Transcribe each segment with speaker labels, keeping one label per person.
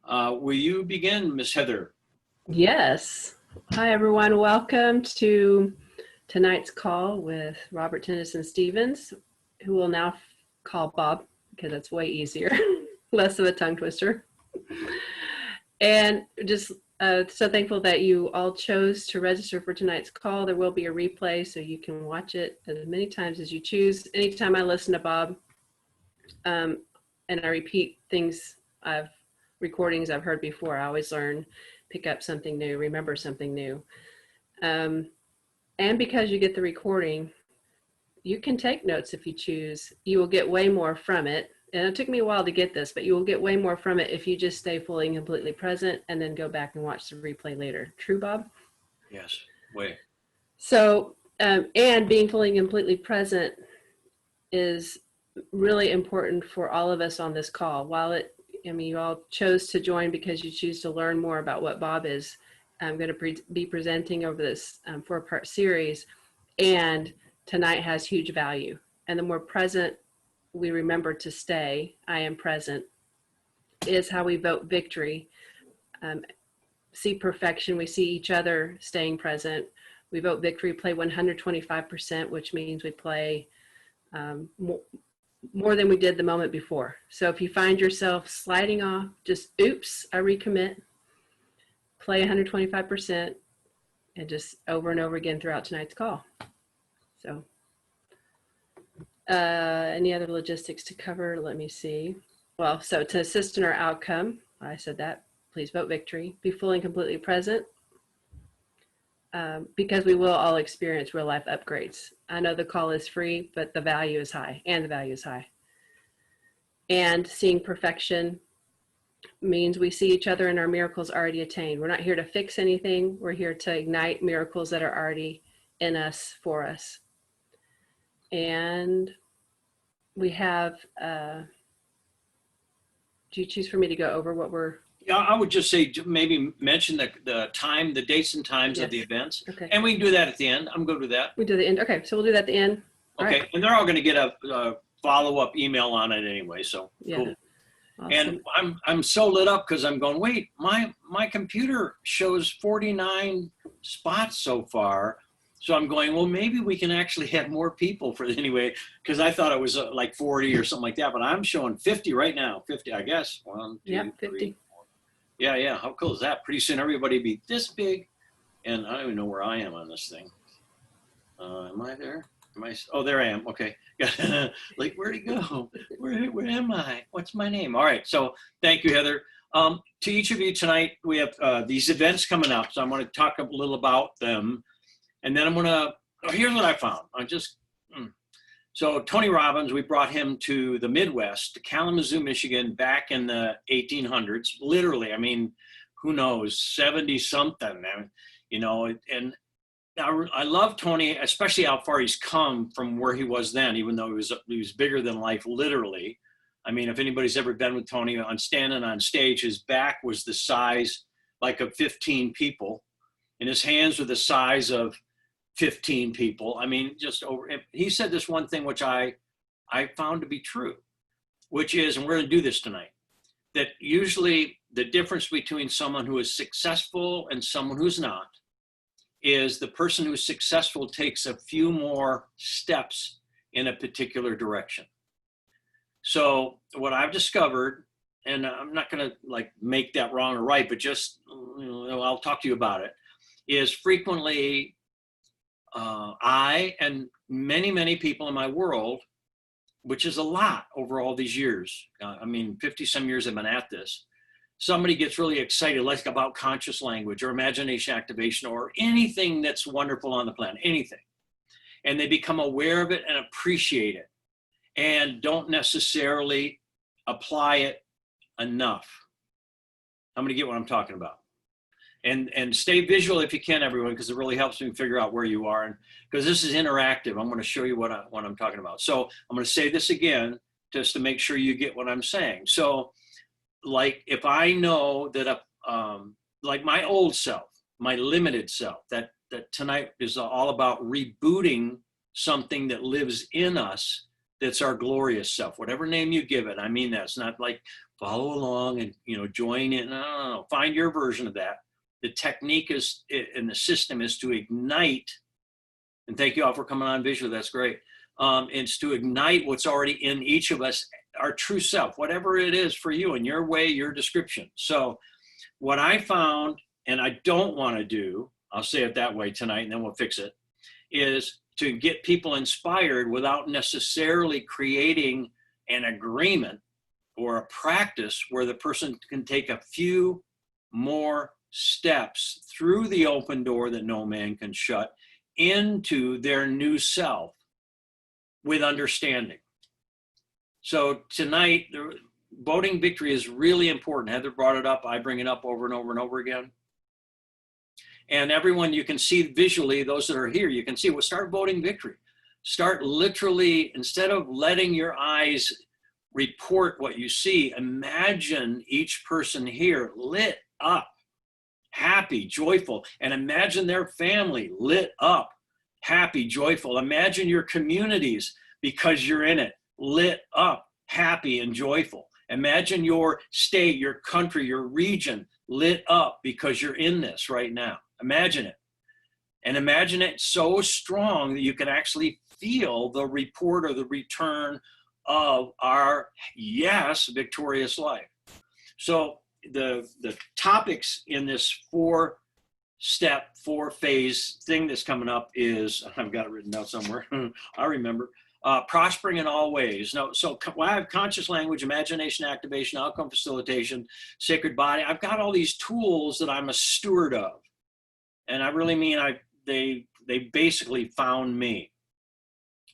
Speaker 1: Will you begin, Miss Heather?
Speaker 2: Yes. Hi, everyone. Welcome to tonight's call with Robert Tennyson Stevens, who will now call Bob because that's way easier, less of a tongue twister. And just so thankful that you all chose to register for tonight's call. There will be a replay, so you can watch it as many times as you choose. Anytime I listen to Bob and I repeat recordings I've heard before, I always learn, pick up something new, remember something new. And because you get the recording, you can take notes if you choose. You will get way more from it. And it took me a while to get this, but you will get way more from it if you just stay fully and completely present and then go back and watch the replay later. True, Bob?
Speaker 1: Yes, way.
Speaker 2: So, and being fully and completely present is really important for all of us on this call. You all chose to join because you choose to learn more about what Bob is going to be presenting over this 4-part series. And tonight has huge value. And the more present we remember to stay, I am present, is how we vote victory. See perfection, we see each other staying present. We vote victory, play 125%, which means we play more than we did the moment before. So if you find yourself sliding off, just oops, I recommit, play 125%, and just over and over again throughout tonight's call. So any other logistics to cover? Let me see. Well, so to assist in our outcome, I said that, please vote victory, be fully and completely present, because we will all experience real life upgrades. I know the call is free, but the value is high, and the value is high. And seeing perfection means we see each other and our miracles already attained. We're not here to fix anything. We're here to ignite miracles that are already in us, for us. And we have, do you choose for me to go over what we're...
Speaker 1: Yeah, I would just say maybe mention the time, the dates and times of the events.
Speaker 2: Okay.
Speaker 1: And we can do that at the end. I'm good with that.
Speaker 2: We do the end. Okay, so we'll do that at the end.
Speaker 1: Okay, right. And they're all going to get a follow-up email on it anyway, so yeah. Cool. Awesome. And I'm so lit up because I'm going, wait, my computer shows 49 spots so far. So I'm going, well, maybe we can actually have more people for it anyway, because I thought it was like 40 or something like that, but I'm showing 50 right now. 50, I guess. 1, 2,
Speaker 2: yeah, 50.
Speaker 1: 3, 4. Yeah. How cool is that? Pretty soon everybody be this big, and I don't even know where I am on this thing. Am I there? Oh, there I am. Okay. Like, where'd he go? Where am I? What's my name? All right. So thank you, Heather. To each of you tonight, we have these events coming up. So I'm going to talk a little about them. And then I'm going to, here's what I found. So Tony Robbins, we brought him to the Midwest, to Kalamazoo, Michigan, back in the 1800s. Literally, I mean, who knows, 70 something, you know, and I love Tony, especially how far he's come from where he was then, even though he was bigger than life, literally. I mean, if anybody's ever been with Tony standing on stage, his back was the size like of 15 people, and his hands were the size of 15 people. I mean, just over. He said this one thing, which I found to be true, which is, and we're going to do this tonight, that usually the difference between someone who is successful and someone who's not is the person who's successful takes a few more steps in a particular direction. So what I've discovered, and I'm not going to like make that wrong or right, but just, I'll talk to you about it, is frequently I and many people in my world, which is a lot over all these years. I mean, 50 some years I've been at this. Somebody gets really excited, like about conscious language or imagination activation or anything that's wonderful on the planet, anything. And they become aware of it and appreciate it and don't necessarily apply it enough. I'm going to get what I'm talking about. And stay visual if you can, everyone, because it really helps me figure out where you are. And because this is interactive, I'm going to show you what I'm talking about. So I'm going to say this again, just to make sure you get what I'm saying. So like if I know that, like my old self, my limited self, that tonight is all about rebooting something that lives in us that's our glorious self, whatever name you give it. I mean, that's not like follow along and, join in. No. Find your version of that. The technique is, and the system is to ignite, and thank you all for coming on visual. That's great. It's to ignite what's already in each of us, our true self, whatever it is for you in your way, your description. So what I found, and I don't want to do, I'll say it that way tonight and then we'll fix it, is to get people inspired without necessarily creating an agreement or a practice where the person can take a few more steps through the open door that no man can shut into their new self with understanding. So tonight, the voting victory is really important. Heather brought it up. I bring it up over and over and over again. And everyone, you can see visually, those that are here, you can see, well, start voting victory. Start literally, instead of letting your eyes report what you see, imagine each person here lit up, happy, joyful, and imagine their family lit up, happy, joyful. Imagine your communities, because you're in it, lit up, happy, and joyful. Imagine your state, your country, your region lit up because you're in this right now. Imagine it. And imagine it so strong that you can actually feel the report or the return of our, yes, victorious life. So the topics in this 4-step, 4-phase thing that's coming up is, I've got it written down somewhere, I remember, prospering in all ways. Now, so I have conscious language, imagination activation, outcome facilitation, sacred body. I've got all these tools that I'm a steward of. And I really mean, they basically found me.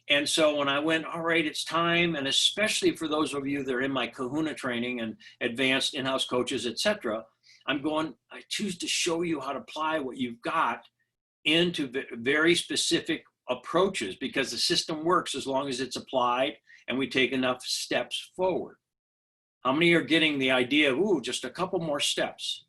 Speaker 1: And so when I went, all right, it's time, and especially for those of you that are in my Kahuna training and advanced in-house coaches, etc., I'm going, I choose to show you how to apply what you've got into very specific approaches, because the system works as long as it's applied and we take enough steps forward. How many are getting the idea of, ooh, just a couple more steps?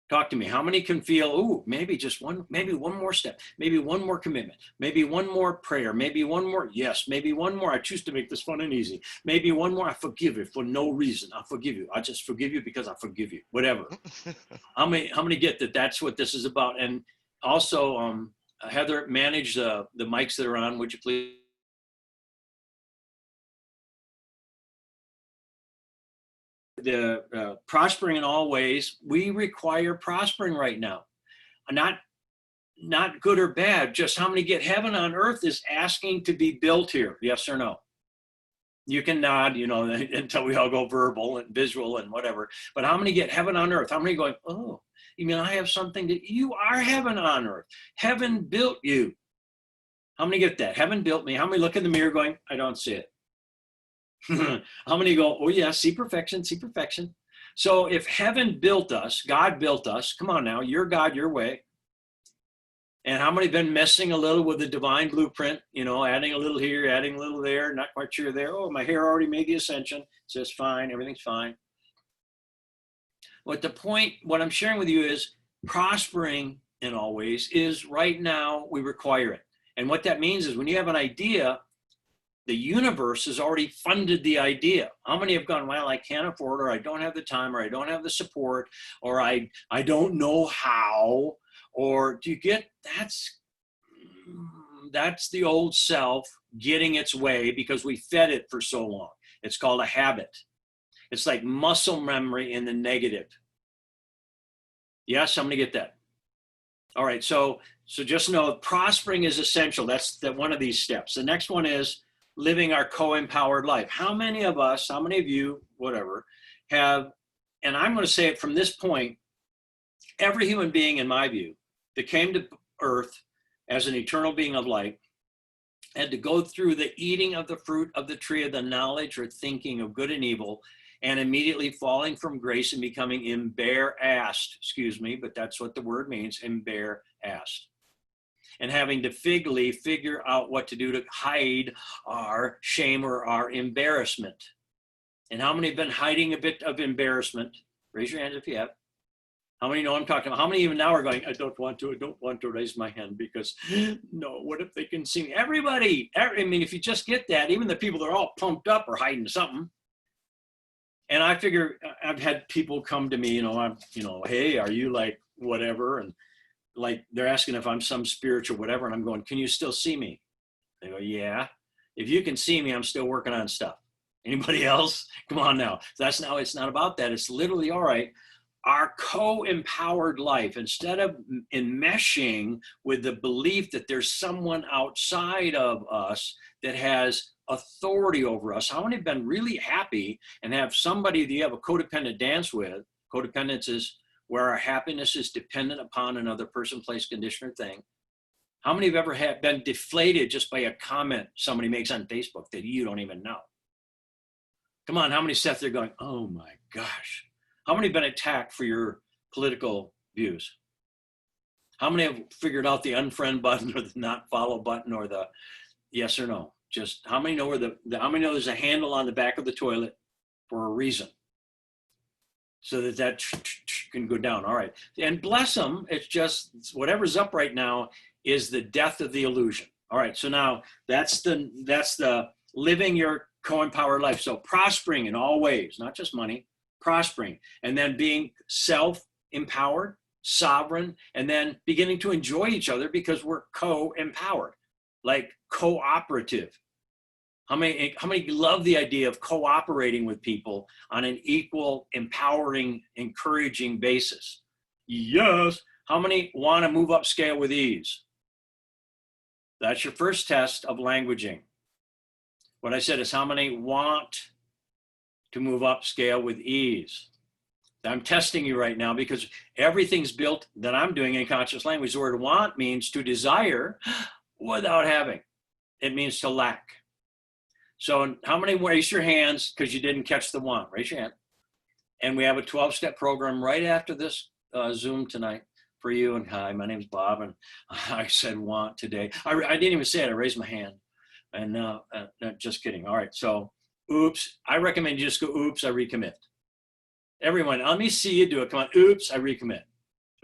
Speaker 1: Talk to me. How many can feel, ooh, maybe just one, maybe one more step, maybe one more commitment, maybe one more prayer, maybe one more, yes, maybe one more. I choose to make this fun and easy. Maybe one more, I forgive you for no reason. I forgive you. I just forgive you because I forgive you, whatever. How many get that that's what this is about? And also, Heather, manage the mics that are on, would you please? The prospering in all ways, we require prospering right now. Not good or bad, just how many get heaven on earth is asking to be built here, yes or no? You can nod, until we all go verbal and visual and whatever, but how many get heaven on earth? How many going, oh, you mean I have something that you are heaven on earth? Heaven built you. How many get that? Heaven built me. How many look in the mirror going, I don't see it? How many go, oh yeah, see perfection, see perfection. So if heaven built us, God built us, come on now, you're God your way. And how many been messing a little with the divine blueprint, adding a little here, adding a little there, not quite sure there. Oh, my hair already made the ascension. It's just fine, everything's fine. But the point, what I'm sharing with you is prospering in all ways is right now we require it. And what that means is when you have an idea, the universe has already funded the idea. How many have gone, well, I can't afford, or I don't have the time, or I don't have the support, or I don't know how, or do you get, that's the old self getting its way because we fed it for so long. It's called a habit. It's like muscle memory in the negative. Yes, somebody get that? All right, so just know prospering is essential. That's one of these steps. The next one is living our co-empowered life. How many of us, how many of you, whatever, have, and I'm going to say it from this point, every human being, in my view, that came to earth as an eternal being of light had to go through the eating of the fruit of the tree of the knowledge or thinking of good and evil, and immediately falling from grace and becoming embarrassed, excuse me, but that's what the word means, embarrassed. And having to figure out what to do to hide our shame or our embarrassment. And how many have been hiding a bit of embarrassment? Raise your hand if you have. How many know I'm talking about? How many even now are going, I don't want to raise my hand because no, what if they can see me? Everybody, I mean, if you just get that, even the people that are all pumped up are hiding something. And I figure I've had people come to me, hey, are you like whatever? And like, they're asking if I'm some spiritual whatever. And I'm going, can you still see me? They go, yeah. If you can see me, I'm still working on stuff. Anybody else? Come on now. It's not about that. It's literally, all right, our co-empowered life, instead of enmeshing with the belief that there's someone outside of us that has authority over us. How many have been really happy and have somebody that you have a codependent dance with? Codependence is where our happiness is dependent upon another person, place, condition, or thing. How many have ever been deflated just by a comment somebody makes on Facebook that you don't even know? Come on, how many sat there going, oh my gosh. How many have been attacked for your political views? How many have figured out the unfriend button or the not follow button or the yes or no? Just how many know how many know there's a handle on the back of the toilet for a reason? So that can go down. All right. And bless them. It's just whatever's up right now is the death of the illusion. All right. So now that's the living your co-empowered life. So prospering in all ways, not just money, prospering, and then being self-empowered, sovereign, and then beginning to enjoy each other because we're co-empowered, like cooperative. How many love the idea of cooperating with people on an equal, empowering, encouraging basis? Yes. How many want to move up scale with ease? That's your first test of languaging. What I said is how many want to move up scale with ease? I'm testing you right now because everything's built that I'm doing in conscious language. The word want means to desire without having. It means to lack. So how many raise your hands because you didn't catch the want? Raise your hand. And we have a 12-step program right after this Zoom tonight for you. And hi, my name's Bob. And I said want today. I didn't even say it. I raised my hand. And no, just kidding. All right. So oops. I recommend you just go, oops, I recommit. Everyone, let me see you do it. Come on. Oops, I recommit.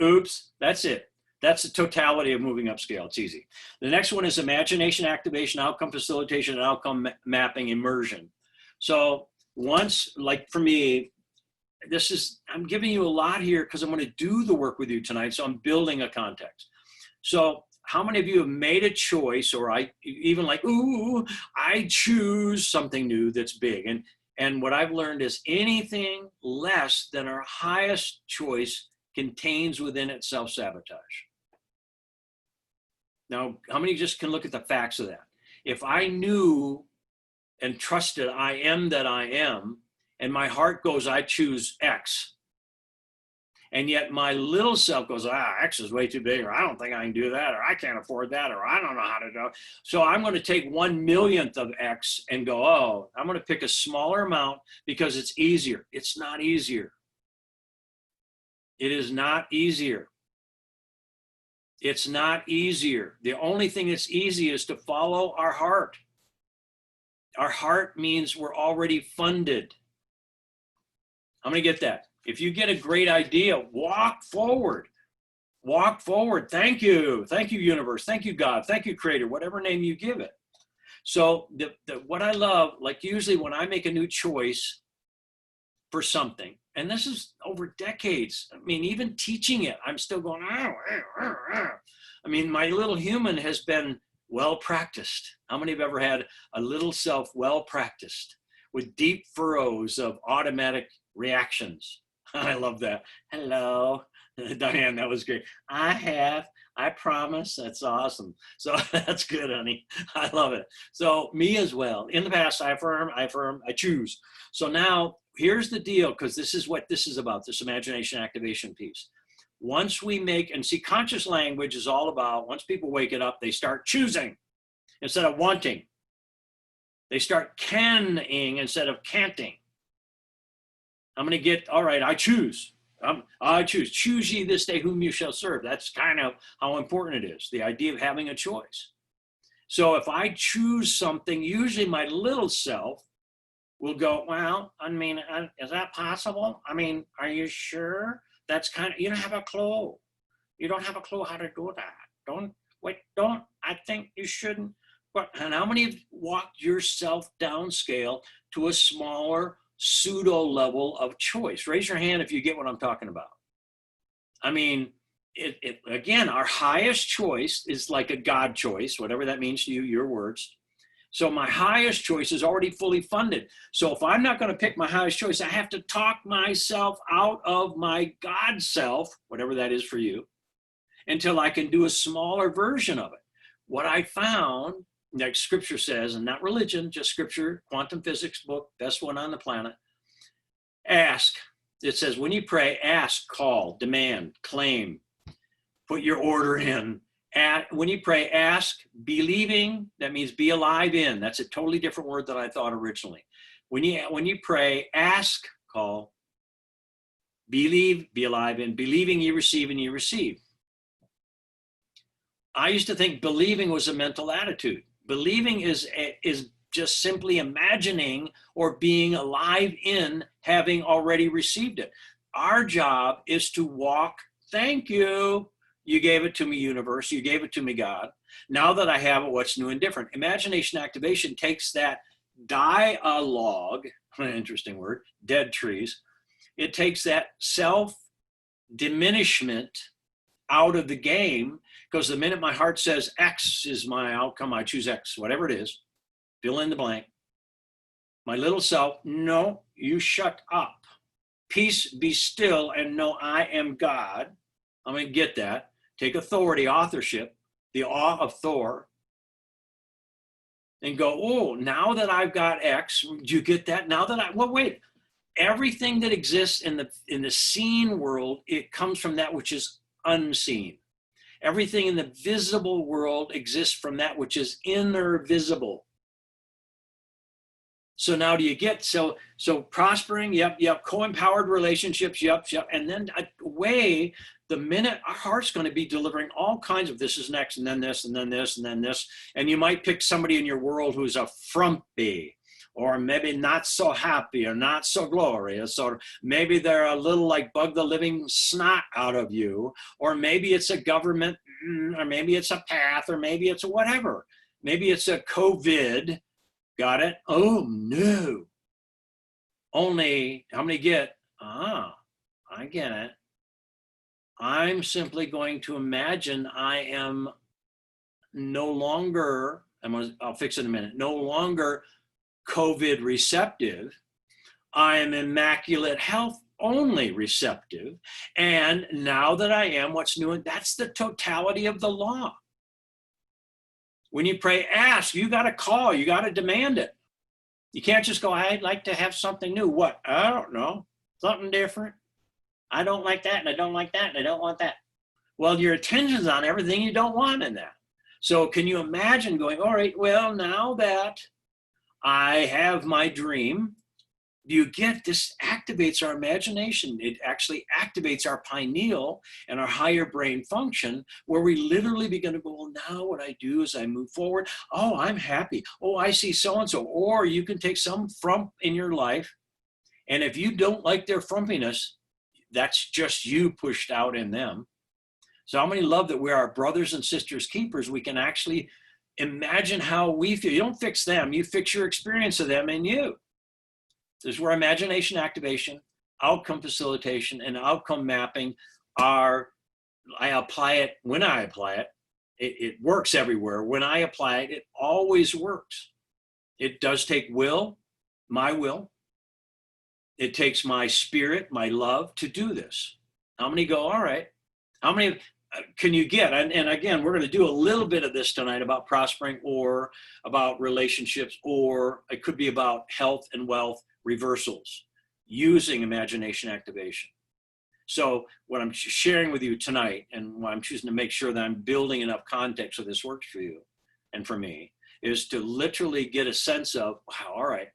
Speaker 1: Oops. That's it. That's the totality of moving upscale. It's easy. The next one is imagination activation, outcome facilitation, and outcome mapping immersion. So once, like for me, I'm giving you a lot here because I'm going to do the work with you tonight. So I'm building a context. So how many of you have made a choice, or even like, ooh, I choose something new that's big? And what I've learned is anything less than our highest choice contains within it self-sabotage. Now, how many just can look at the facts of that? If I knew and trusted I am that I am, and my heart goes, I choose X, and yet my little self goes, X is way too big, or I don't think I can do that, or I can't afford that, or I don't know how to do it. So I'm going to take 1/1,000,000th of X and go, oh, I'm going to pick a smaller amount because it's easier. It's not easier. It is not easier. It's not easier. The only thing that's easy is to follow our heart. Our heart means we're already funded. I'm going to get that. If you get a great idea, walk forward. Walk forward. Thank you. Thank you, universe. Thank you, God. Thank you, creator, whatever name you give it. So what I love, like usually when I make a new choice for something, and this is over decades. I mean, even teaching it, I'm still going, I mean, my little human has been well practiced. How many have ever had a little self well practiced with deep furrows of automatic reactions? I love that. Hello, Diane, that was great. I promise. That's awesome. So that's good, honey. I love it. So me as well. In the past, I affirm, I choose. So now here's the deal, because this is what this is about, this imagination activation piece. Once we make, and see, conscious language is all about, once people wake it up, they start choosing instead of wanting. They start canning instead of canting. I'm going to get, all right, I choose. I choose. Choose ye this day whom you shall serve. That's kind of how important it is, the idea of having a choice. So if I choose something, usually my little self will go, well, I mean, is that possible? I mean, are you sure? that's kind of, you don't have a clue. You don't have a clue how to do that. Don't, I think you shouldn't. But, and how many have walked yourself downscale to a smaller pseudo level of choice? Raise your hand if you get what I'm talking about. I mean, again, our highest choice is like a God choice, whatever that means to you, your words. So my highest choice is already fully funded. So if I'm not going to pick my highest choice, I have to talk myself out of my God self, whatever that is for you, until I can do a smaller version of it. What I found, like scripture says, and not religion, just scripture, quantum physics book, best one on the planet, ask. It says, when you pray, ask, call, demand, claim, put your order in. When you pray, ask, believing, that means be alive in. That's a totally different word than I thought originally. When you pray, ask, call, believe, be alive in, believing you receive and you receive. I used to think believing was a mental attitude. Believing is just simply imagining or being alive in having already received it. Our job is to walk, thank you. You gave it to me, universe. You gave it to me, God. Now that I have it, what's new and different? Imagination activation takes that dialogue, interesting word, dead trees. It takes that self-diminishment out of the game, because the minute my heart says X is my outcome, I choose X, whatever it is, fill in the blank. My little self, no, you shut up. Peace, be still, and know I am God. I'm going to get that. Take authority, authorship, the awe of Thor, and go, oh, now that I've got X, do you get that? Now that well, wait, everything that exists in the seen world, it comes from that which is unseen. Everything in the visible world exists from that which is inner visible. So now do you get, so prospering, yep, co-empowered relationships, yep, and then away, the minute our heart's going to be delivering all kinds of this is next, and then this, and then this, and then this, and you might pick somebody in your world who's a frumpy, or maybe not so happy, or not so glorious, or maybe they're a little like bug the living snot out of you, or maybe it's a government, or maybe it's a path, or maybe it's a whatever. Maybe it's a COVID. Got it? Oh, no. Only, how many get? I get it. I'm simply going to imagine I am no longer, I'll fix it in a minute, no longer COVID receptive. I am immaculate health only receptive. And now that I am, what's new? And that's the totality of the law. When you pray, ask, you got to call, you got to demand it. You can't just go, I'd like to have something new. What? I don't know. Something different. I don't like that, and I don't like that, and I don't want that. Well, your attention's on everything you don't want in that. So can you imagine going, all right, well, now that I have my dream, you get this activates our imagination. It actually activates our pineal and our higher brain function, where we literally begin to go, well, now what I do is I move forward. Oh, I'm happy. Oh, I see so-and-so. Or you can take some frump in your life, and if you don't like their frumpiness, that's just you pushed out in them. So how many love that we're our brothers and sisters keepers? We can actually imagine how we feel. You don't fix them. You fix your experience of them and you. This is where imagination activation, outcome facilitation, and outcome mapping are, I apply it when I apply it. It works everywhere. When I apply it, it always works. It does take will, my will. It takes my spirit, my love to do this. How many go, all right. How many can you get? And again, we're going to do a little bit of this tonight about prospering, or about relationships, or it could be about health and wealth reversals using imagination activation. So what I'm sharing with you tonight, and why I'm choosing to make sure that I'm building enough context so this works for you and for me, is to literally get a sense of, wow, all right,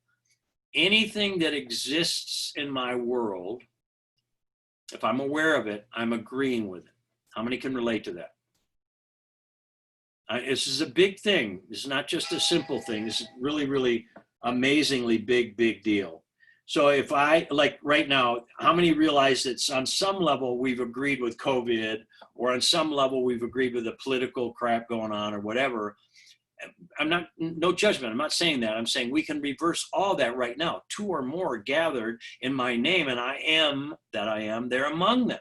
Speaker 1: anything that exists in my world, if I'm aware of it, I'm agreeing with it. How many can relate to that? This is a big thing. This is not just a simple thing. This is really, really amazingly big deal. So if I, like right now, how many realize that on some level we've agreed with COVID, or on some level we've agreed with the political crap going on or whatever? I'm not, no judgment. I'm not saying that. I'm saying we can reverse all that right now. 2 or more gathered in my name, and I am that I am there among them.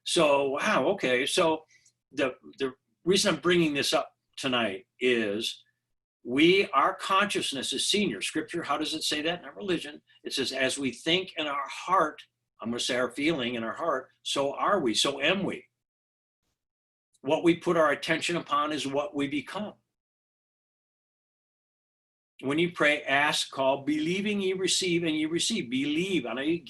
Speaker 1: So, wow, okay. So the reason I'm bringing this up tonight is our consciousness is senior. Scripture, how does it say that? Not religion. It says, as we think in our heart, I'm going to say our feeling in our heart, so are we, so am we. What we put our attention upon is what we become. When you pray, ask, call, believing you receive, and you receive. Believe. And I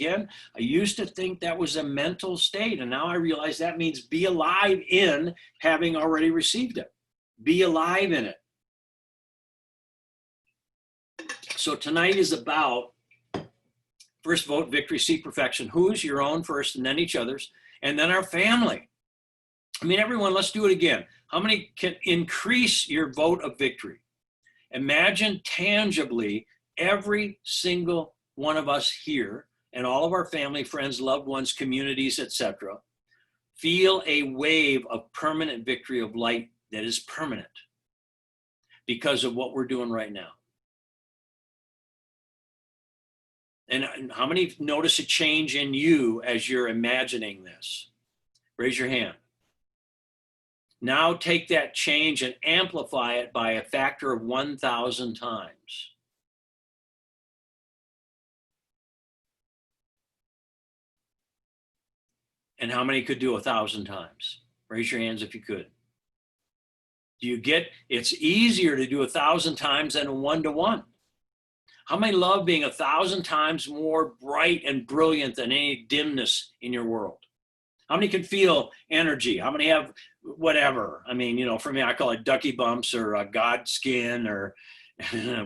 Speaker 1: used to think that was a mental state, and now I realize that means be alive in having already received it. Be alive in it. So tonight is about, first vote, victory, seek perfection. Who's? Your own first, and then each other's, and then our family. I mean, everyone, let's do it again. How many can increase your vote of victory? Imagine tangibly every single one of us here and all of our family, friends, loved ones, communities, etc., feel a wave of permanent victory of light that is permanent because of what we're doing right now. And how many notice a change in you as you're imagining this? Raise your hand. Now take that change and amplify it by a factor of 1,000 times. And how many could do 1,000 times? Raise your hands if you could. Do you get, it's easier to do 1,000 times than a 1-to-1. How many love being 1,000 times more bright and brilliant than any dimness in your world? How many can feel energy? How many have whatever? I mean, you know, for me, I call it ducky bumps or a God skin or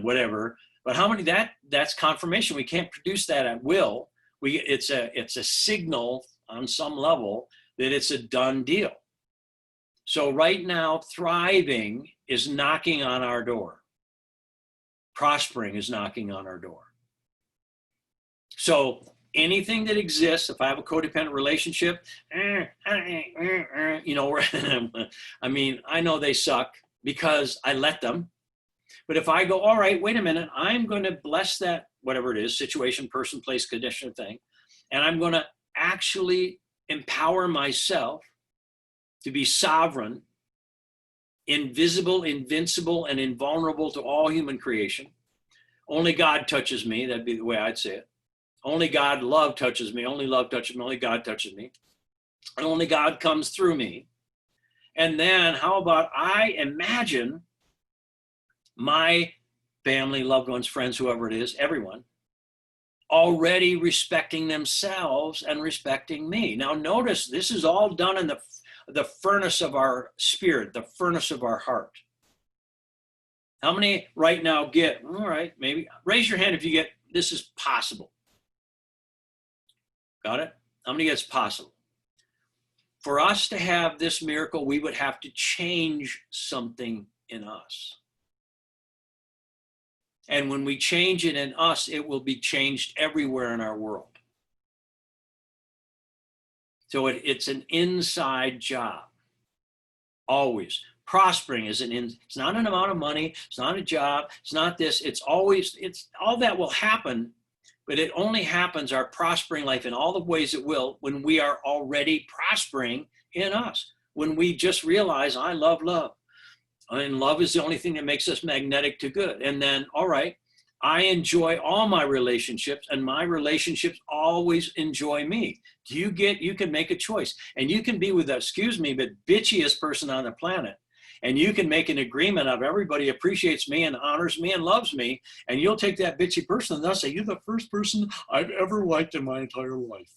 Speaker 1: whatever. But how many, that's confirmation. We can't produce that at will. It's a signal on some level that it's a done deal. So right now, thriving is knocking on our door. Prospering is knocking on our door. So anything that exists, if I have a codependent relationship, you know, I mean, I know they suck because I let them. But if I go, all right, wait a minute, I'm going to bless that, whatever it is, situation, person, place, condition, thing, and I'm going to actually empower myself to be sovereign, invisible, invincible, and invulnerable to all human creation. Only God touches me. That'd be the way I'd say it. Only God love touches me. Only love touches me. Only God touches me. And only God comes through me. And then how about I imagine my family, loved ones, friends, whoever it is, everyone, already respecting themselves and respecting me. Now notice this is all done in the furnace of our spirit, the furnace of our heart. How many right now get, all right, maybe, raise your hand if you get, this is possible. Got it? How many gets possible? For us to have this miracle, we would have to change something in us. And when we change it in us, it will be changed everywhere in our world. So it's an inside job, always. Prospering is it's not an amount of money, it's not a job, it's not this, it's all that will happen, but it only happens, our prospering life in all the ways it will, when we are already prospering in us. When we just realize, I love love. And love is the only thing that makes us magnetic to good. And then, all right, I enjoy all my relationships, and my relationships always enjoy me. You can make a choice, and you can be with the, excuse me, but bitchiest person on the planet. And you can make an agreement of everybody appreciates me and honors me and loves me. And you'll take that bitchy person and they'll say, you're the first person I've ever liked in my entire life.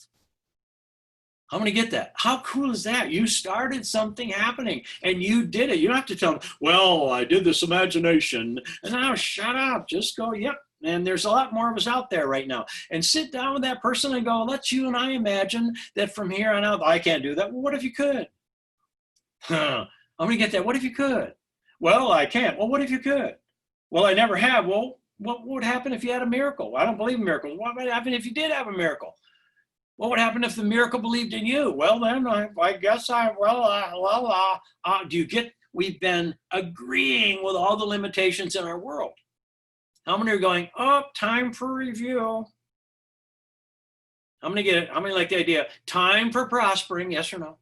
Speaker 1: How many get that? How cool is that? You started something happening and you did it. You don't have to tell them, well, I did this imagination. And now shut up. Just go, yep. And there's a lot more of us out there right now. And sit down with that person and go, let's you and I imagine that from here on out, I can't do that. Well, what if you could? I'm going to get that. What if you could? Well, I can't. Well, what if you could? Well, I never have. Well, What would happen if you had a miracle? I don't believe in miracles. What would happen if you did have a miracle? What would happen if the miracle believed in you? Well, then I guess do you get, we've been agreeing with all the limitations in our world. How many are going, oh, time for review? How many get it? How many like the idea, time for prospering, yes or no?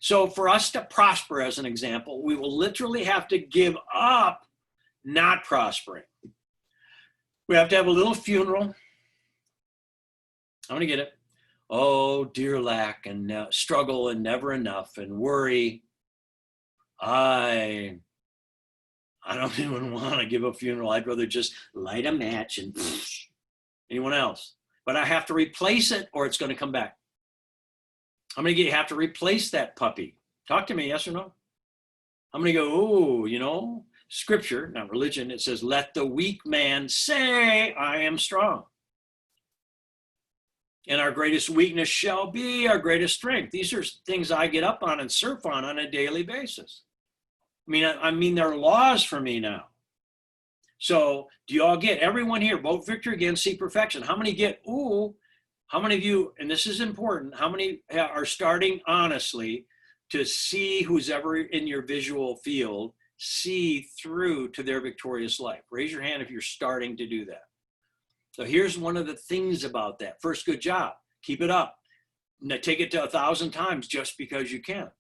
Speaker 1: So for us to prosper, as an example, we will literally have to give up not prospering. We have to have a little funeral. How many get it? Oh, dear lack and struggle and never enough and worry. I don't even want to give a funeral. I'd rather just light a match and anyone else. But I have to replace it or it's going to come back. I'm going to have to replace that puppy. Talk to me, yes or no? I'm going to go, oh, you know, scripture, not religion. It says, let the weak man say, I am strong. And our greatest weakness shall be our greatest strength. These are things I get up on and surf on a daily basis. I mean, they're laws for me now. So do you all get, everyone here, vote victory again, see perfection. How many get, ooh, how many of you, and this is important, how many are starting honestly to see who's ever in your visual field, see through to their victorious life? Raise your hand if you're starting to do that. So here's one of the things about that. First, good job. Keep it up. Now, take it to 1,000 times just because you can.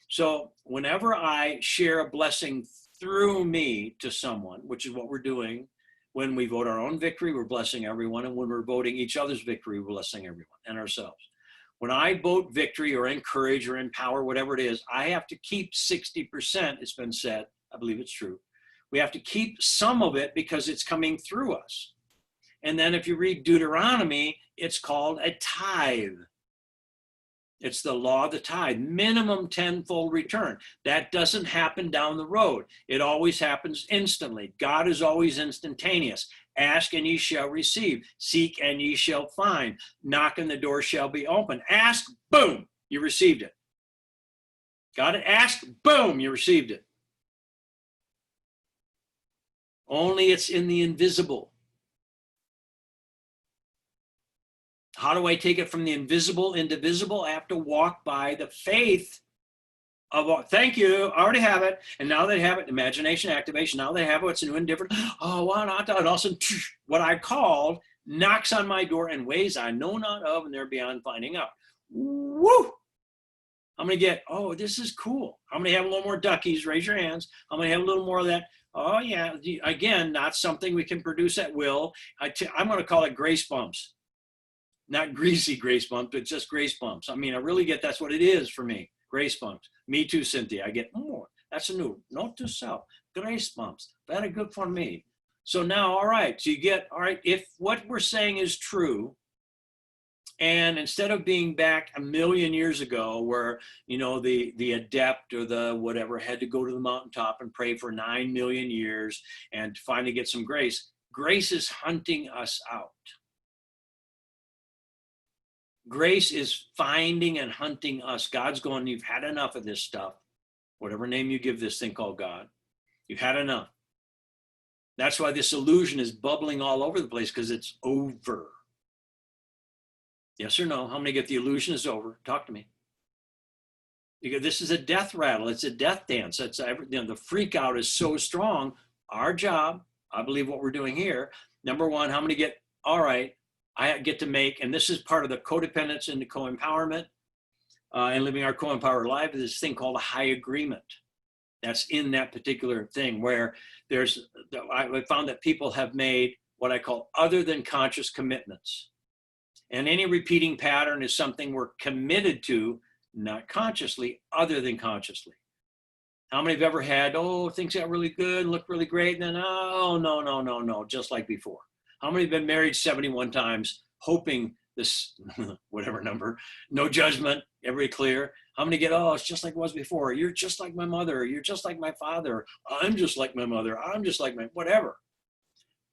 Speaker 1: So whenever I share a blessing through me to someone, which is what we're doing, when we vote our own victory, we're blessing everyone. And when we're voting each other's victory, we're blessing everyone and ourselves. When I vote victory or encourage or empower, whatever it is, I have to keep 60%. It's been said, I believe it's true. We have to keep some of it because it's coming through us. And then if you read Deuteronomy, it's called a tithe. It's the law of the tithe, minimum tenfold return. That doesn't happen down the road. It always happens instantly. God is always instantaneous. Ask and ye shall receive. Seek and ye shall find. Knock and the door shall be open. Ask, boom, you received it. Got it? Ask, boom, you received it. Only it's in the invisible. How do I take it from the invisible into visible? I have to walk by the faith of, thank you, I already have it. And now they have it, imagination activation. Now they have it, it's new and different. Oh, why not? And all of a sudden, what I called knocks on my door in ways I know not of, and they're beyond finding out. Woo! I'm going to get, oh, this is cool. I'm going to have a little more duckies. Raise your hands. I'm going to have a little more of that. Oh, yeah. Again, not something we can produce at will. I'm going to call it grace bumps. Not greasy grace bumps, but just grace bumps. I mean, I really get that's what it is for me. Grace bumps. Me too, Cynthia. I get more. That's a new note to self. Grace bumps. Very good for me. So now, all right. So you get, all right, if what we're saying is true, and instead of being back 1,000,000 years ago where, you know, the adept or the whatever had to go to the mountaintop and pray for 9 million years and finally get some grace, grace is hunting us out. Grace is finding and hunting us. God's going, you've had enough of this stuff. Whatever name you give this thing called God, you've had enough. That's why this illusion is bubbling all over the place, because it's over. Yes or no? How many get the illusion is over? Talk to me. Because this is a death rattle. It's a death dance. It's everything. The freak out is so strong. Our job, I believe what we're doing here, number one, how many get, all right, I get to make, and this is part of the codependence into co-empowerment and living our co-empowered life, is this thing called a high agreement. That's in that particular thing where I found that people have made what I call other than conscious commitments. And any repeating pattern is something we're committed to, not consciously, other than consciously. How many have ever had, oh, things got really good, look really great, and then, oh, no, just like before? How many have been married 71 times, hoping this, whatever number, no judgment, everybody clear? How many get, oh, it's just like it was before. You're just like my mother. You're just like my father. I'm just like my mother. I'm just like my, whatever.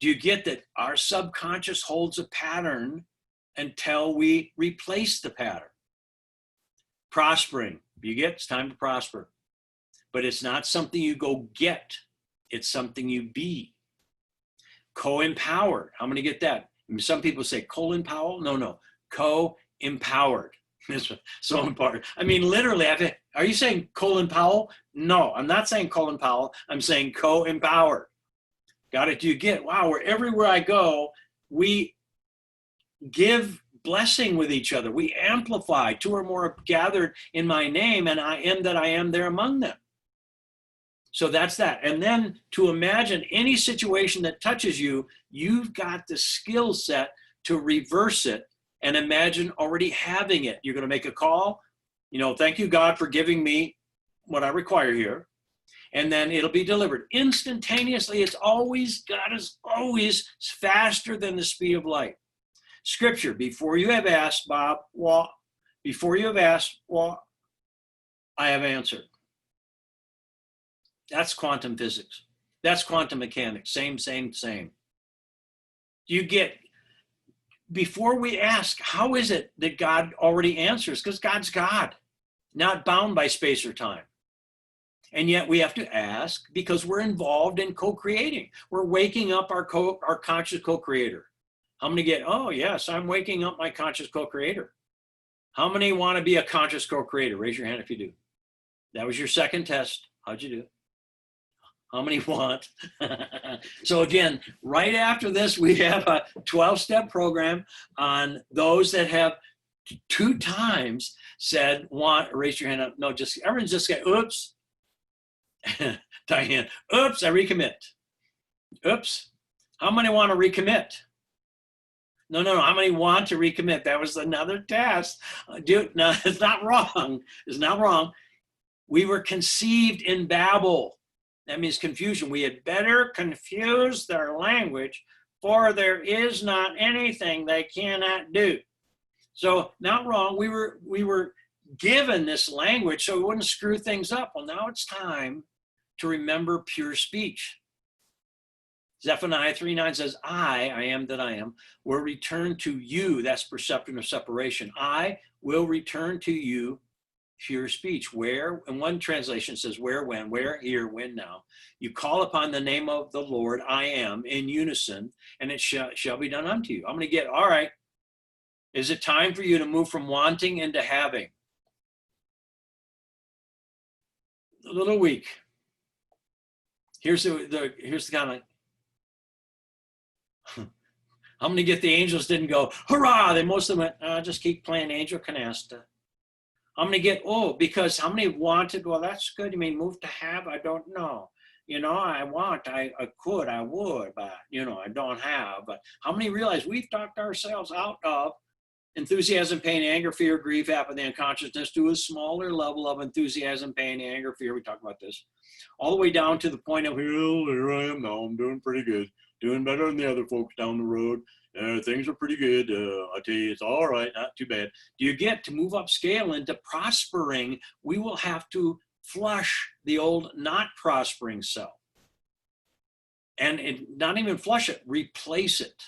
Speaker 1: Do you get that our subconscious holds a pattern until we replace the pattern? Prospering, you get, it's time to prosper. But it's not something you go get. It's something you be. Co-empowered. How many get that? Some people say Colin Powell. No, co-empowered. It's so important. I mean, literally, are you saying Colin Powell? No, I'm not saying Colin Powell. I'm saying co-empowered. Got it? Do you get? Wow, everywhere I go, we give blessing with each other. We amplify. Two or more gathered in my name, and I am that I am there among them. So that's that. And then to imagine any situation that touches you, you've got the skill set to reverse it and imagine already having it. You're going to make a call, thank you, God, for giving me what I require here. And then it'll be delivered instantaneously. God is always faster than the speed of light. Scripture, before you have asked, Bob, I have answered. That's quantum physics. That's quantum mechanics. Same. You get, before we ask, how is it that God already answers? Because God's God, not bound by space or time. And yet we have to ask because we're involved in co-creating. We're waking up our conscious co-creator. How many get, oh yes, I'm waking up my conscious co-creator? How many want to be a conscious co-creator? Raise your hand if you do. That was your second test. How'd you do? How many want? So again, right after this, we have a 12-step program on those that have 2 times said want. Raise your hand up. No, just everyone's just say, oops. Diane, oops, I recommit. Oops. How many want to recommit? No. How many want to recommit? That was another test. Dude, no, it's not wrong. It's not wrong. We were conceived in Babel. That means confusion. We had better confuse their language, for there is not anything they cannot do. So not wrong. We were given this language so we wouldn't screw things up. Well, now it's time to remember pure speech. Zephaniah 3:9 says, I am that I am, will return to you. That's perception of separation. I will return to you pure speech. Where, and one translation says where, when, where, here, when, now. You call upon the name of the Lord, I am, in unison, and it shall be done unto you. I'm going to get, all right, is it time for you to move from wanting into having? A little weak. Here's the comment. I'm going to get the angels didn't go, hurrah! They most of them went, just keep playing Angel Canasta. I'm going to get, because how many wanted, well, that's good. You mean move to have? I don't know. I want, I could, I would, but, I don't have. But how many realize we've talked ourselves out of enthusiasm, pain, anger, fear, grief, apathy, and consciousness to a smaller level of enthusiasm, pain, anger, fear. We talked about this. All the way down to the point of, well, here I am now. I'm doing pretty good. Doing better than the other folks down the road. Things are pretty good. I tell you, it's all right. Not too bad. Do you get to move up scale into prospering? We will have to flush the old not prospering self. And not even flush it, replace it.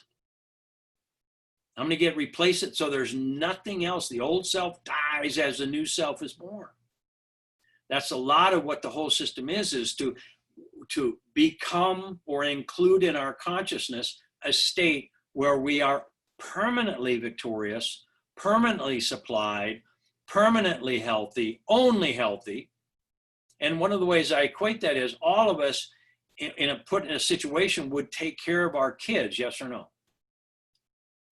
Speaker 1: I'm going to replace it so there's nothing else. The old self dies as the new self is born. That's a lot of what the whole system is to become or include in our consciousness a state where we are permanently victorious, permanently supplied, permanently healthy, only healthy. And one of the ways I equate that is all of us put in a situation would take care of our kids, yes or no?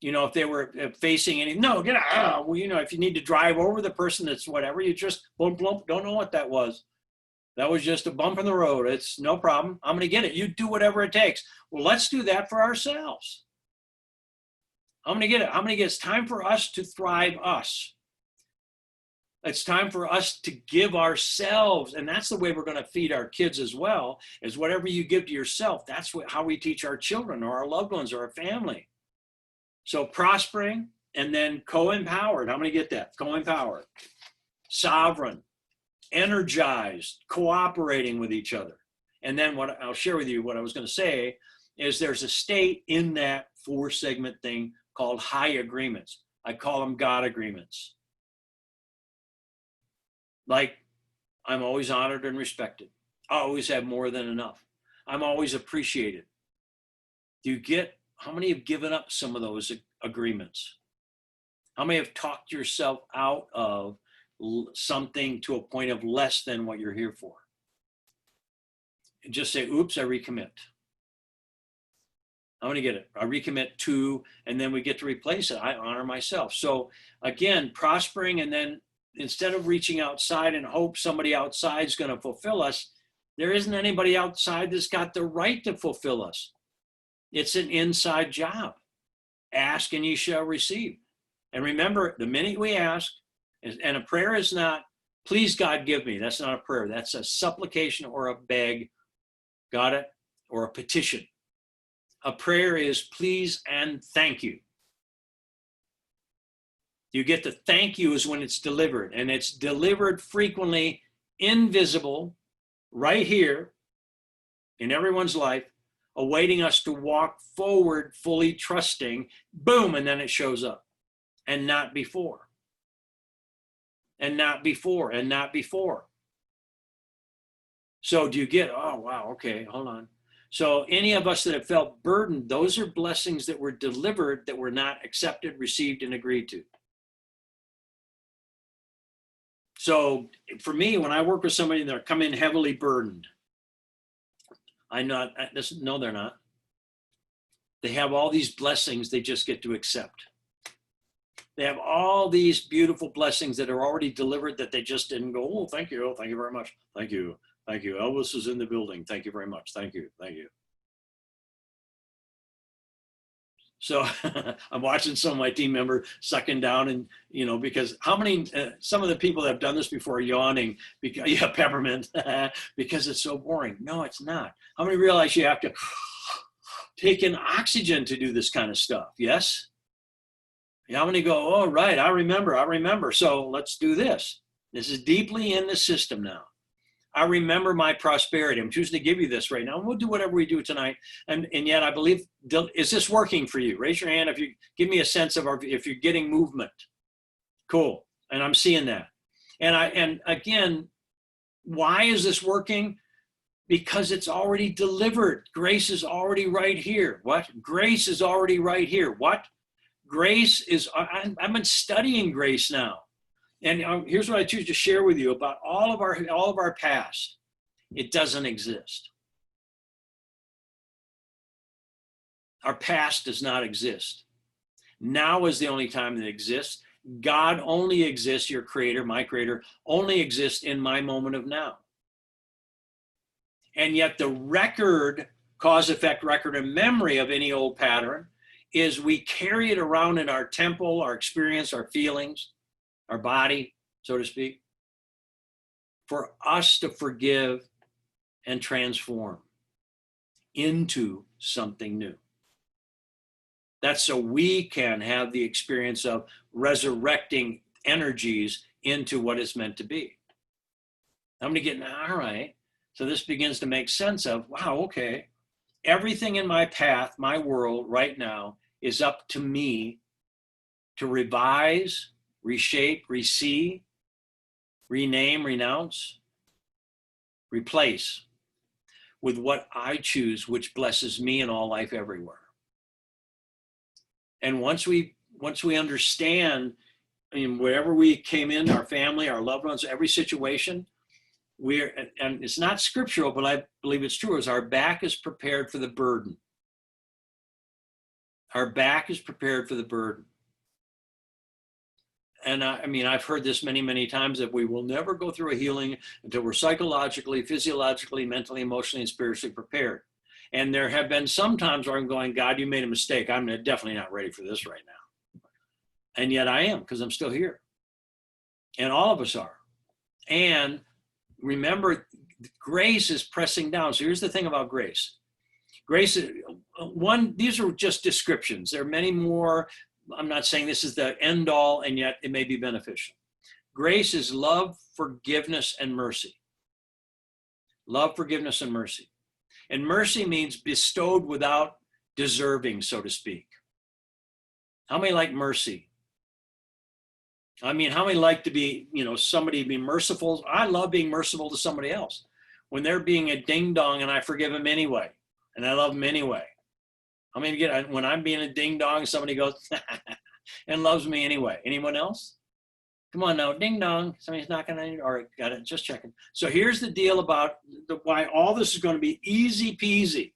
Speaker 1: If they were facing any, no, get out. Well, if you need to drive over the person that's whatever, you just don't know what that was. That was just a bump in the road. It's no problem. I'm going to get it. You do whatever it takes. Well, let's do that for ourselves. I'm going to get it. I'm going to get it's time for us to thrive us. It's time for us to give ourselves. And that's the way we're going to feed our kids as well, is whatever you give to yourself. That's how we teach our children or our loved ones or our family. So prospering and then co-empowered. I'm going to get that. Co-empowered. Sovereign. Energized. Cooperating with each other. And then what I'll share with you, what I was going to say, is there's a state in that 4-segment thing called high agreements. I call them God agreements. Like, I'm always honored and respected. I always have more than enough. I'm always appreciated. How many have given up some of those agreements? How many have talked yourself out of something to a point of less than what you're here for? And just say, oops, I recommit. I'm going to get it. I recommit to, and then we get to replace it. I honor myself. So again, prospering, and then instead of reaching outside and hope somebody outside is going to fulfill us, there isn't anybody outside that's got the right to fulfill us. It's an inside job. Ask and ye shall receive. And remember, the minute we ask, and a prayer is not, please God give me. That's not a prayer. That's a supplication or a beg. Got it? Or a petition. A prayer is please and thank you. You get the thank you is when it's delivered, and it's delivered frequently invisible right here in everyone's life, awaiting us to walk forward fully trusting, boom, and then it shows up. And not before. And not before, and not before. So do you get, oh, wow, okay, hold on. So any of us that have felt burdened, those are blessings that were delivered that were not accepted, received, and agreed to. So for me, when I work with somebody that come in heavily burdened, no, they're not. They have all these blessings they just get to accept. They have all these beautiful blessings that are already delivered that they just didn't go, oh, thank you. Oh, thank you very much. Thank you. Thank you. Elvis is in the building. Thank you very much. Thank you. Thank you. So I'm watching some of my team members sucking down, and, because how many, some of the people that have done this before are yawning because, yeah, peppermint, because it's so boring. No, it's not. How many realize you have to take in oxygen to do this kind of stuff? Yes. How many go, oh, right, I remember. So let's do this. This is deeply in the system now. I remember my prosperity. I'm choosing to give you this right now. We'll do whatever we do tonight. And yet I believe, is this working for you? Raise your hand if you give me a sense of if you're getting movement. Cool. And I'm seeing that. And again, why is this working? Because it's already delivered. Grace is already right here. What? Grace is already right here. What? Grace is, I've been studying grace now. And here's what I choose to share with you about all of our past. It doesn't exist. Our past does not exist. Now is the only time that exists. God only exists, your creator, my creator, only exists in my moment of now. And yet the record, cause-effect record and memory of any old pattern is we carry it around in our temple, our experience, our feelings, our body, so to speak, for us to forgive and transform into something new. That's so we can have the experience of resurrecting energies into what it's meant to be. I'm going to get, all right. So this begins to make sense of, wow, okay. Everything in my path, my world right now is up to me to revise, reshape, resee, rename, renounce, replace with what I choose, which blesses me and all life everywhere. And once we understand, wherever we came in, our family, our loved ones, every situation, and it's not scriptural, but I believe it's true, is our back is prepared for the burden. Our back is prepared for the burden. And I've heard this many, many times, that we will never go through a healing until we're psychologically, physiologically, mentally, emotionally, and spiritually prepared. And there have been some times where I'm going, God, you made a mistake. I'm definitely not ready for this right now. And yet I am, because I'm still here. And all of us are. And remember, grace is pressing down. So here's the thing about grace. Grace, these are just descriptions. There are many more. I'm not saying this is the end all, and yet it may be beneficial. Grace is love, forgiveness, and mercy. Love, forgiveness, and mercy. And mercy means bestowed without deserving, so to speak. How many like mercy? How many like to be, somebody be merciful? I love being merciful to somebody else. When they're being a ding dong and I forgive them anyway, and I love them anyway. How many get when I'm being a ding dong, somebody goes and loves me anyway? Anyone else? Come on now, ding dong. Somebody's knocking on your. All right, got it. Just checking. So here's the deal about why all this is going to be easy peasy.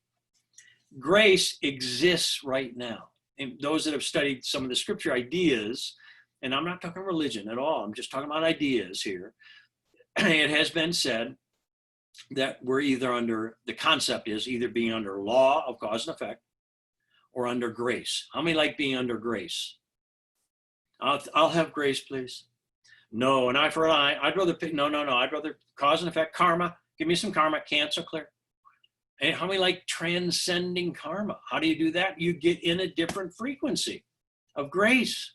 Speaker 1: Grace exists right now. And those that have studied some of the scripture ideas, and I'm not talking religion at all. I'm just talking about ideas here. It has been said that we're either under, the concept is either being under law of cause and effect or under grace. How many like being under grace? I'll have grace, please. No, an eye for an eye. I'd rather pick, no. I'd rather cause and effect, karma. Give me some karma, cancel, clear. And how many like transcending karma? How do you do that? You get in a different frequency of grace.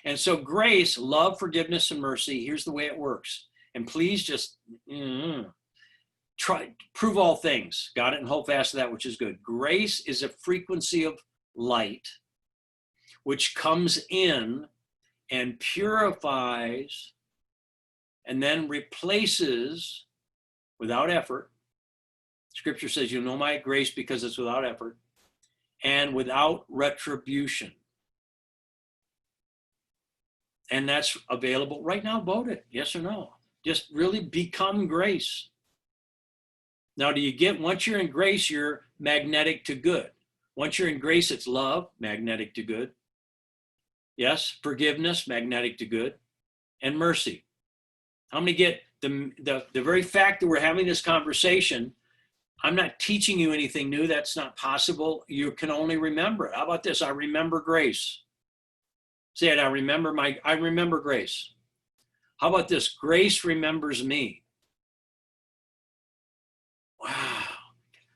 Speaker 1: And so grace, love, forgiveness, and mercy, here's the way it works. And please just try, prove all things. Got it? And hold fast to that, which is good. Grace is a frequency of light, which comes in and purifies and then replaces without effort. Scripture says, you know my grace because it's without effort and without retribution. And that's available right now. Vote it, yes or no. Just really become grace. Now, do you get, once you're in grace, you're magnetic to good. Once you're in grace, it's love, magnetic to good. Yes, forgiveness, magnetic to good, and mercy. How many get the very fact that we're having this conversation? I'm not teaching you anything new. That's not possible. You can only remember it. How about this? I remember grace. Say it. I remember grace. How about this? Grace remembers me. Wow.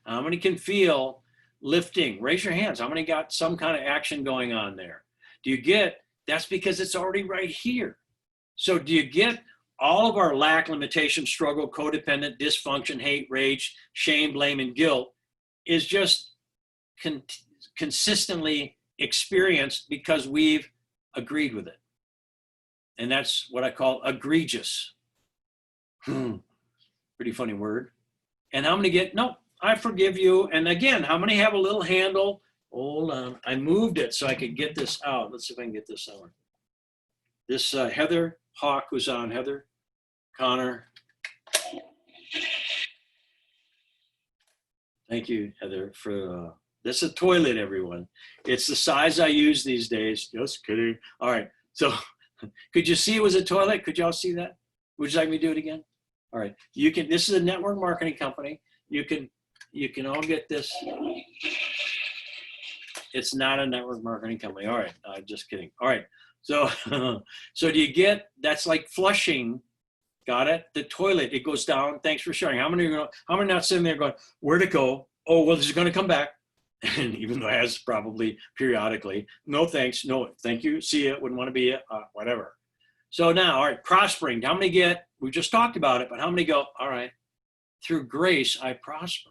Speaker 1: How many can feel lifting? Raise your hands. How many got some kind of action going on there? Do you get, that's because it's already right here. So do you get all of our lack, limitation, struggle, codependent, dysfunction, hate, rage, shame, blame, and guilt is just consistently experienced because we've agreed with it. And that's what I call egregious. Pretty funny word. And how many get, no, I forgive you. And again, how many have a little handle? Hold on, I moved it so I could get this out. Let's see if I can get this out. This Heather Hawk was on. Heather, Connor. Thank you, Heather, for this is a toilet, everyone. It's the size I use these days. Just kidding. All right, so could you see it was a toilet? Could y'all see that? Would you like me to do it again? All right, you can, this is a network marketing company. You can all get this. It's not a network marketing company. All right, I'm just kidding. All right, so so do you get, that's like flushing, got it? The toilet, it goes down. Thanks for sharing. How many are not sitting there going, where'd it go? Oh, well, this is going to come back. And even though it has probably periodically, no thanks, no thank you, see it, wouldn't want to be it, whatever. So now, all right, prospering. How many get, we just talked about it, but how many go, all right, through grace, I prosper.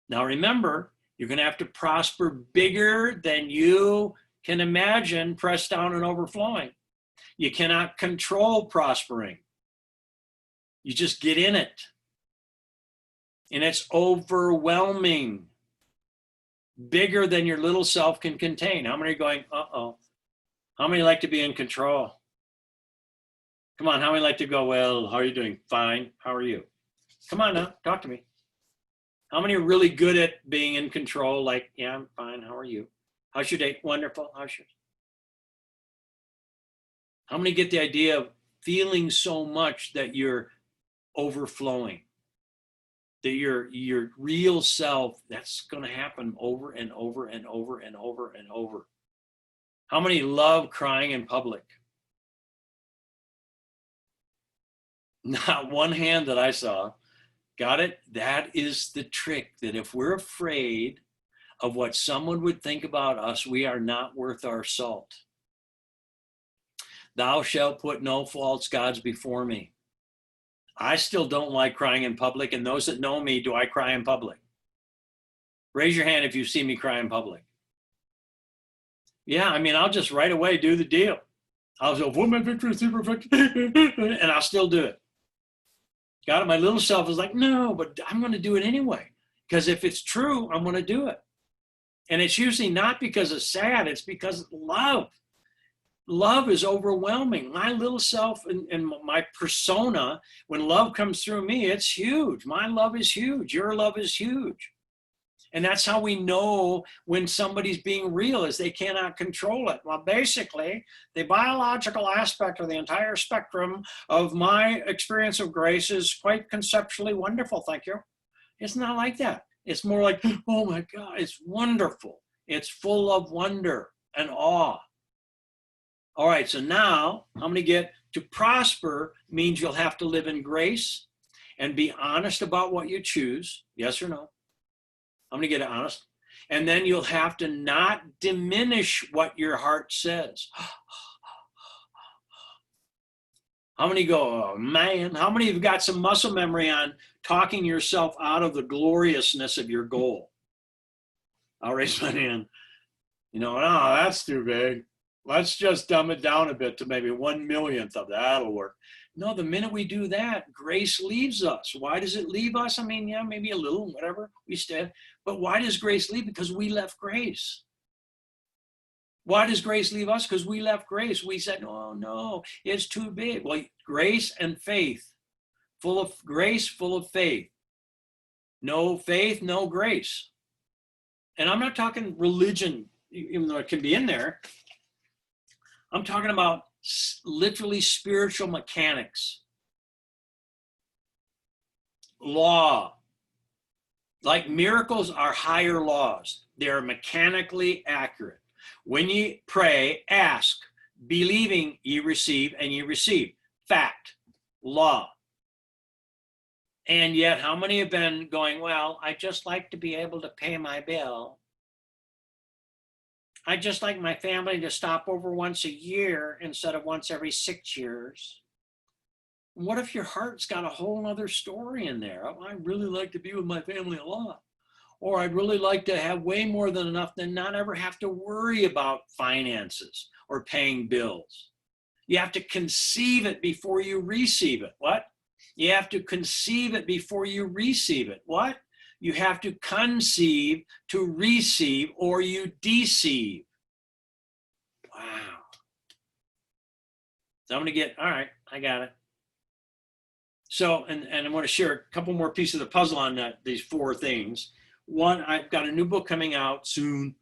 Speaker 1: Now remember, you're going to have to prosper bigger than you can imagine, pressed down and overflowing. You cannot control prospering. You just get in it. And it's overwhelming. Bigger than your little self can contain. How many are going, uh-oh? How many like to be in control? Come on, how many like to go, well, how are you doing? Fine. How are you? Come on now, talk to me. How many are really good at being in control? Like, yeah, I'm fine. How are you? How's your day? Wonderful. How's yours? How many get the idea of feeling so much that you're overflowing? That your real self, that's going to happen over and over and over and over and over. How many love crying in public? Not one hand that I saw. Got it? That is the trick, that if we're afraid of what someone would think about us, we are not worth our salt. Thou shalt put no false gods before me. I still don't like crying in public, and those that know me, do I cry in public? Raise your hand if you see me cry in public. Yeah, I mean, I'll just right away do the deal. I'll go, woman victory, super victory, and I'll still do it. Got it? My little self is like, no, but I'm going to do it anyway. Because if it's true, I'm going to do it. And it's usually not because it's sad, it's because of love. Love is overwhelming. My little self and my persona, when love comes through me, it's huge. My love is huge. Your love is huge. And that's how we know when somebody's being real, is they cannot control it. Well, basically, the biological aspect of the entire spectrum of my experience of grace is quite conceptually wonderful, thank you. It's not like that. It's more like, oh my God, it's wonderful. It's full of wonder and awe. All right, so now I'm going to get to prosper means you'll have to live in grace and be honest about what you choose. Yes or no? I'm going to get honest. And then you'll have to not diminish what your heart says. How many go, oh man, how many have got some muscle memory on talking yourself out of the gloriousness of your goal? I'll raise my hand. You know, oh, that's too big. Let's just dumb it down a bit to maybe 1/1,000,000th of that. That'll work. No, the minute we do that, grace leaves us. Why does it leave us? I mean, yeah, maybe a little, whatever, we stay. But why does grace leave? Because we left grace. Why does grace leave us? Because we left grace. We said, oh no, it's too big. Well, grace and faith, full of grace, full of faith. No faith, no grace. And I'm not talking religion, even though it can be in there. I'm talking about literally spiritual mechanics. Law. Like miracles are higher laws. They're mechanically accurate. When ye pray, ask, believing ye receive, and ye receive. Fact. Law. And yet, how many have been going, well, I just like to be able to pay my bill. I just like my family to stop over once a year instead of once every 6 years. What if your heart's got a whole other story in there? Oh, I really like to be with my family a lot. Or I'd really like to have way more than enough than not ever have to worry about finances or paying bills. You have to conceive it before you receive it. What? You have to conceive it before you receive it. What? You have to conceive to receive, or you deceive. Wow. So I'm going to get, all right, I got it. So, and I want to share a couple more pieces of the puzzle on that, these 4 things. One, I've got a new book coming out soon,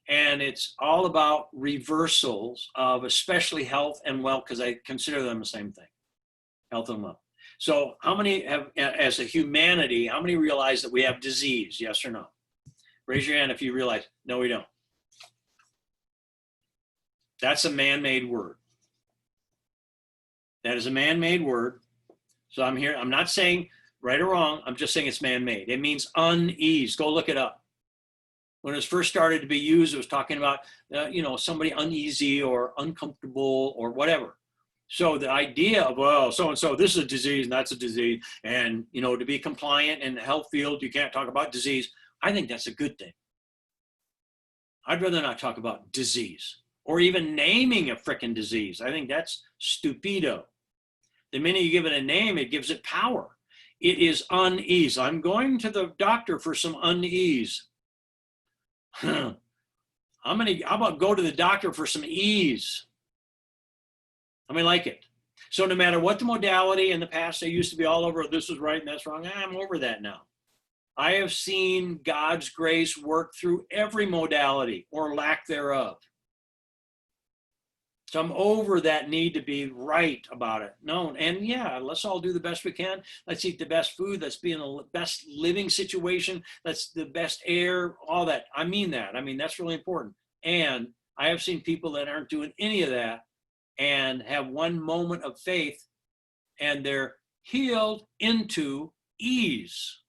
Speaker 1: and it's all about reversals of especially health and wealth, because I consider them the same thing, health and wealth. So how many have, as a humanity, how many realize that we have disease? Yes or no? Raise your hand if you realize. No, we don't. That's a man-made word. That is a man-made word. So I'm here, I'm not saying right or wrong, I'm just saying it's man-made. It means unease. Go look it up. When it was first started to be used, it was talking about, somebody uneasy or uncomfortable or whatever. So the idea of, well, so-and-so, this is a disease and that's a disease. And, to be compliant in the health field, you can't talk about disease. I think that's a good thing. I'd rather not talk about disease or even naming a frickin' disease. I think that's stupido. The minute you give it a name, it gives it power. It is unease. I'm going to the doctor for some unease. How about go to the doctor for some ease? I mean, like it. So no matter what the modality, in the past, I used to be all over, this is right and that's wrong. I'm over that now. I have seen God's grace work through every modality or lack thereof. So I'm over that need to be right about it. No, and yeah, let's all do the best we can. Let's eat the best food. Let's be in the best living situation. Let's the best air, all that. I mean that. I mean, that's really important. And I have seen people that aren't doing any of that and have one moment of faith and they're healed into ease.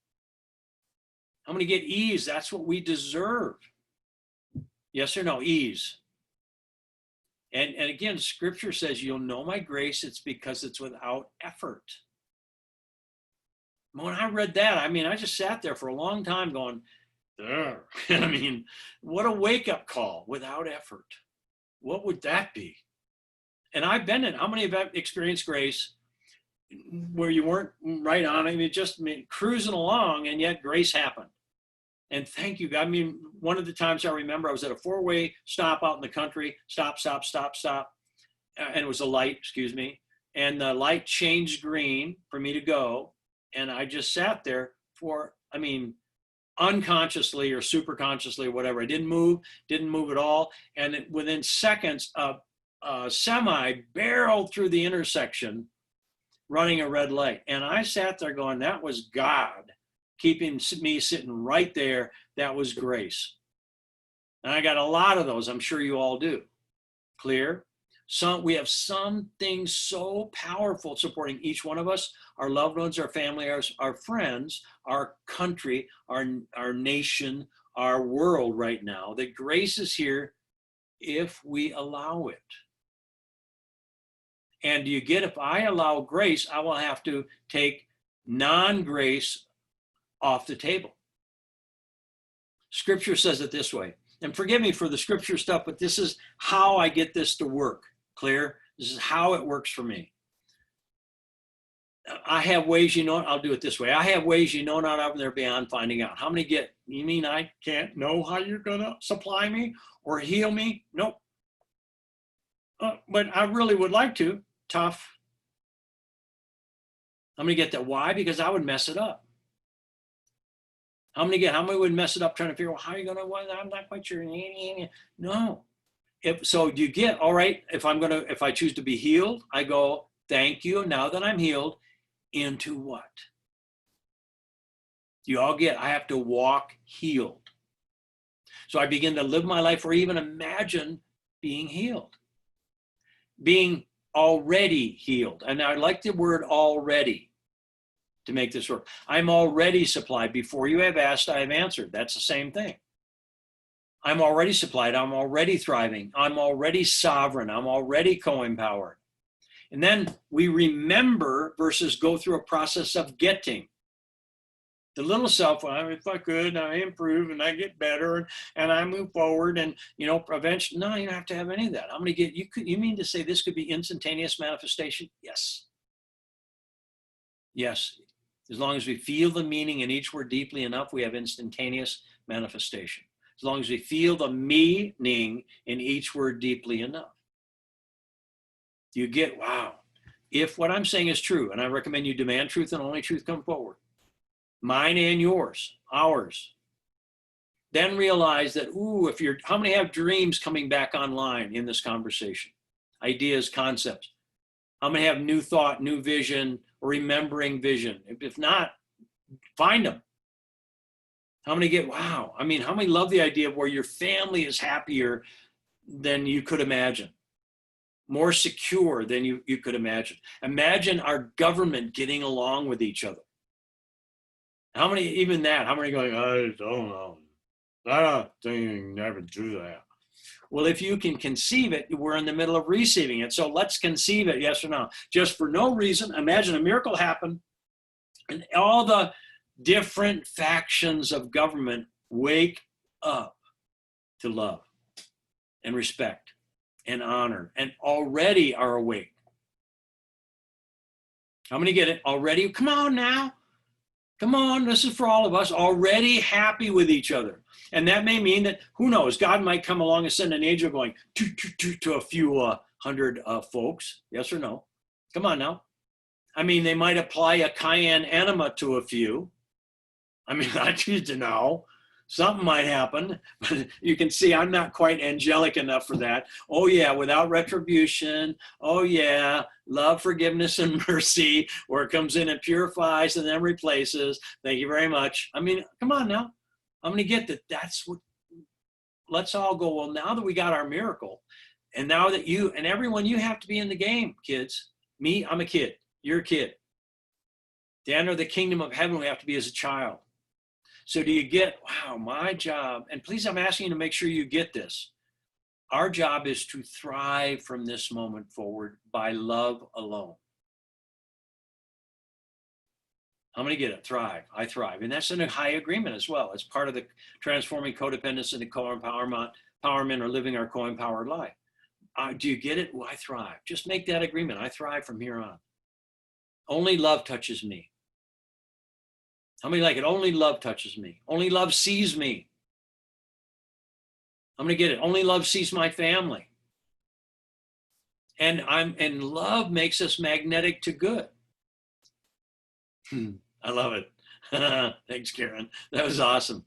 Speaker 1: I'm going to get ease. That's what we deserve. Yes or no? Ease. And again, scripture says, you'll know my grace. It's because it's without effort. When I read that, I mean, I just sat there for a long time going, I mean, what a wake-up call, without effort. What would that be? And I've been in, how many have experienced grace where you weren't right on it? It just cruising along, and yet grace happened. And thank you. I mean, one of the times I remember I was at a four-way stop out in the country, stop, stop, stop, stop. And it was a light, excuse me. And the light changed green for me to go. And I just sat there for, I mean, unconsciously or super consciously or whatever. I didn't move at all. And within seconds, a semi barreled through the intersection running a red light. And I sat there going, that was God keeping me sitting right there. That was grace. And I got a lot of those. I'm sure you all do. Clear? We have some things so powerful supporting each one of us, our loved ones, our family, our friends, our country, our nation, our world right now, that grace is here if we allow it. And do you get, if I allow grace, I will have to take non-grace off the table. Scripture says it this way, and forgive me for the scripture stuff, but this is how I get this to work. Clear? This is how it works for me. I have ways you know, I'll do it this way. I have ways you know not of, and they're beyond finding out. How many get, you mean I can't know how you're going to supply me or heal me? Nope. But I really would like to. Tough. I'm going to get that. Why? Because I would mess it up. How many would mess it up trying to figure out how you're going to, well, I'm not quite sure. No. So you get, all right, if I choose to be healed, I go, thank you. Now that I'm healed, into what? You all get, I have to walk healed. So I begin to live my life or even imagine being healed, being already healed. And I like the word already to make this work. I'm already supplied. Before you have asked, I have answered. That's the same thing. I'm already supplied. I'm already thriving. I'm already sovereign. I'm already co-empowered. And then we remember versus go through a process of getting. The little self, well, if I could, I improve and I get better and I move forward and, eventually, no, you don't have to have any of that. I'm going to get, you mean to say this could be instantaneous manifestation? Yes. Yes. As long as we feel the meaning in each word deeply enough, we have instantaneous manifestation. As long as we feel the meaning in each word deeply enough. You get, wow, if what I'm saying is true, and I recommend you demand truth and only truth come forward, mine and yours, ours, then realize that, how many have dreams coming back online in this conversation? Ideas, concepts. How many have new thought, new vision, remembering vision? If not, find them. How many get, wow, I mean, how many love the idea of where your family is happier than you could imagine? More secure than you could imagine. Imagine our government getting along with each other. How many, even that, how many going, I don't know. I don't think you can never do that. Well, if you can conceive it, we're in the middle of receiving it. So let's conceive it, yes or no. Just for no reason, imagine a miracle happen and all the different factions of government wake up to love and respect and honor and already are awake. How many get it? Already? Come on now. Come on, this is for all of us, already happy with each other. And that may mean that, who knows, God might come along and send an angel going to a few hundred folks. Yes or no? Come on now. I mean, they might apply a cayenne enema to a few. I mean, I choose to know. Something might happen, but you can see I'm not quite angelic enough for that. Oh yeah, without retribution. Oh yeah, love, forgiveness, and mercy, where it comes in and purifies and then replaces. Thank you very much. I mean, come on now. I'm going to get that. That's what, let's all go, well, now that we got our miracle, and now that you, and everyone, you have to be in the game, kids. Me, I'm a kid. You're a kid. To enter the kingdom of heaven, we have to be as a child. So do you get, wow, my job, and please, I'm asking you to make sure you get this. Our job is to thrive from this moment forward by love alone. How many get it? Thrive. I thrive. And that's in a high agreement as well. It's part of the transforming codependence into co-empowerment or living our co-empowered life. Do you get it? Well, I thrive. Just make that agreement. I thrive from here on. Only love touches me. How many like it? Only love touches me. Only love sees me. I'm going to get it. Only love sees my family. And love makes us magnetic to good. I love it. Thanks, Karen. That was awesome.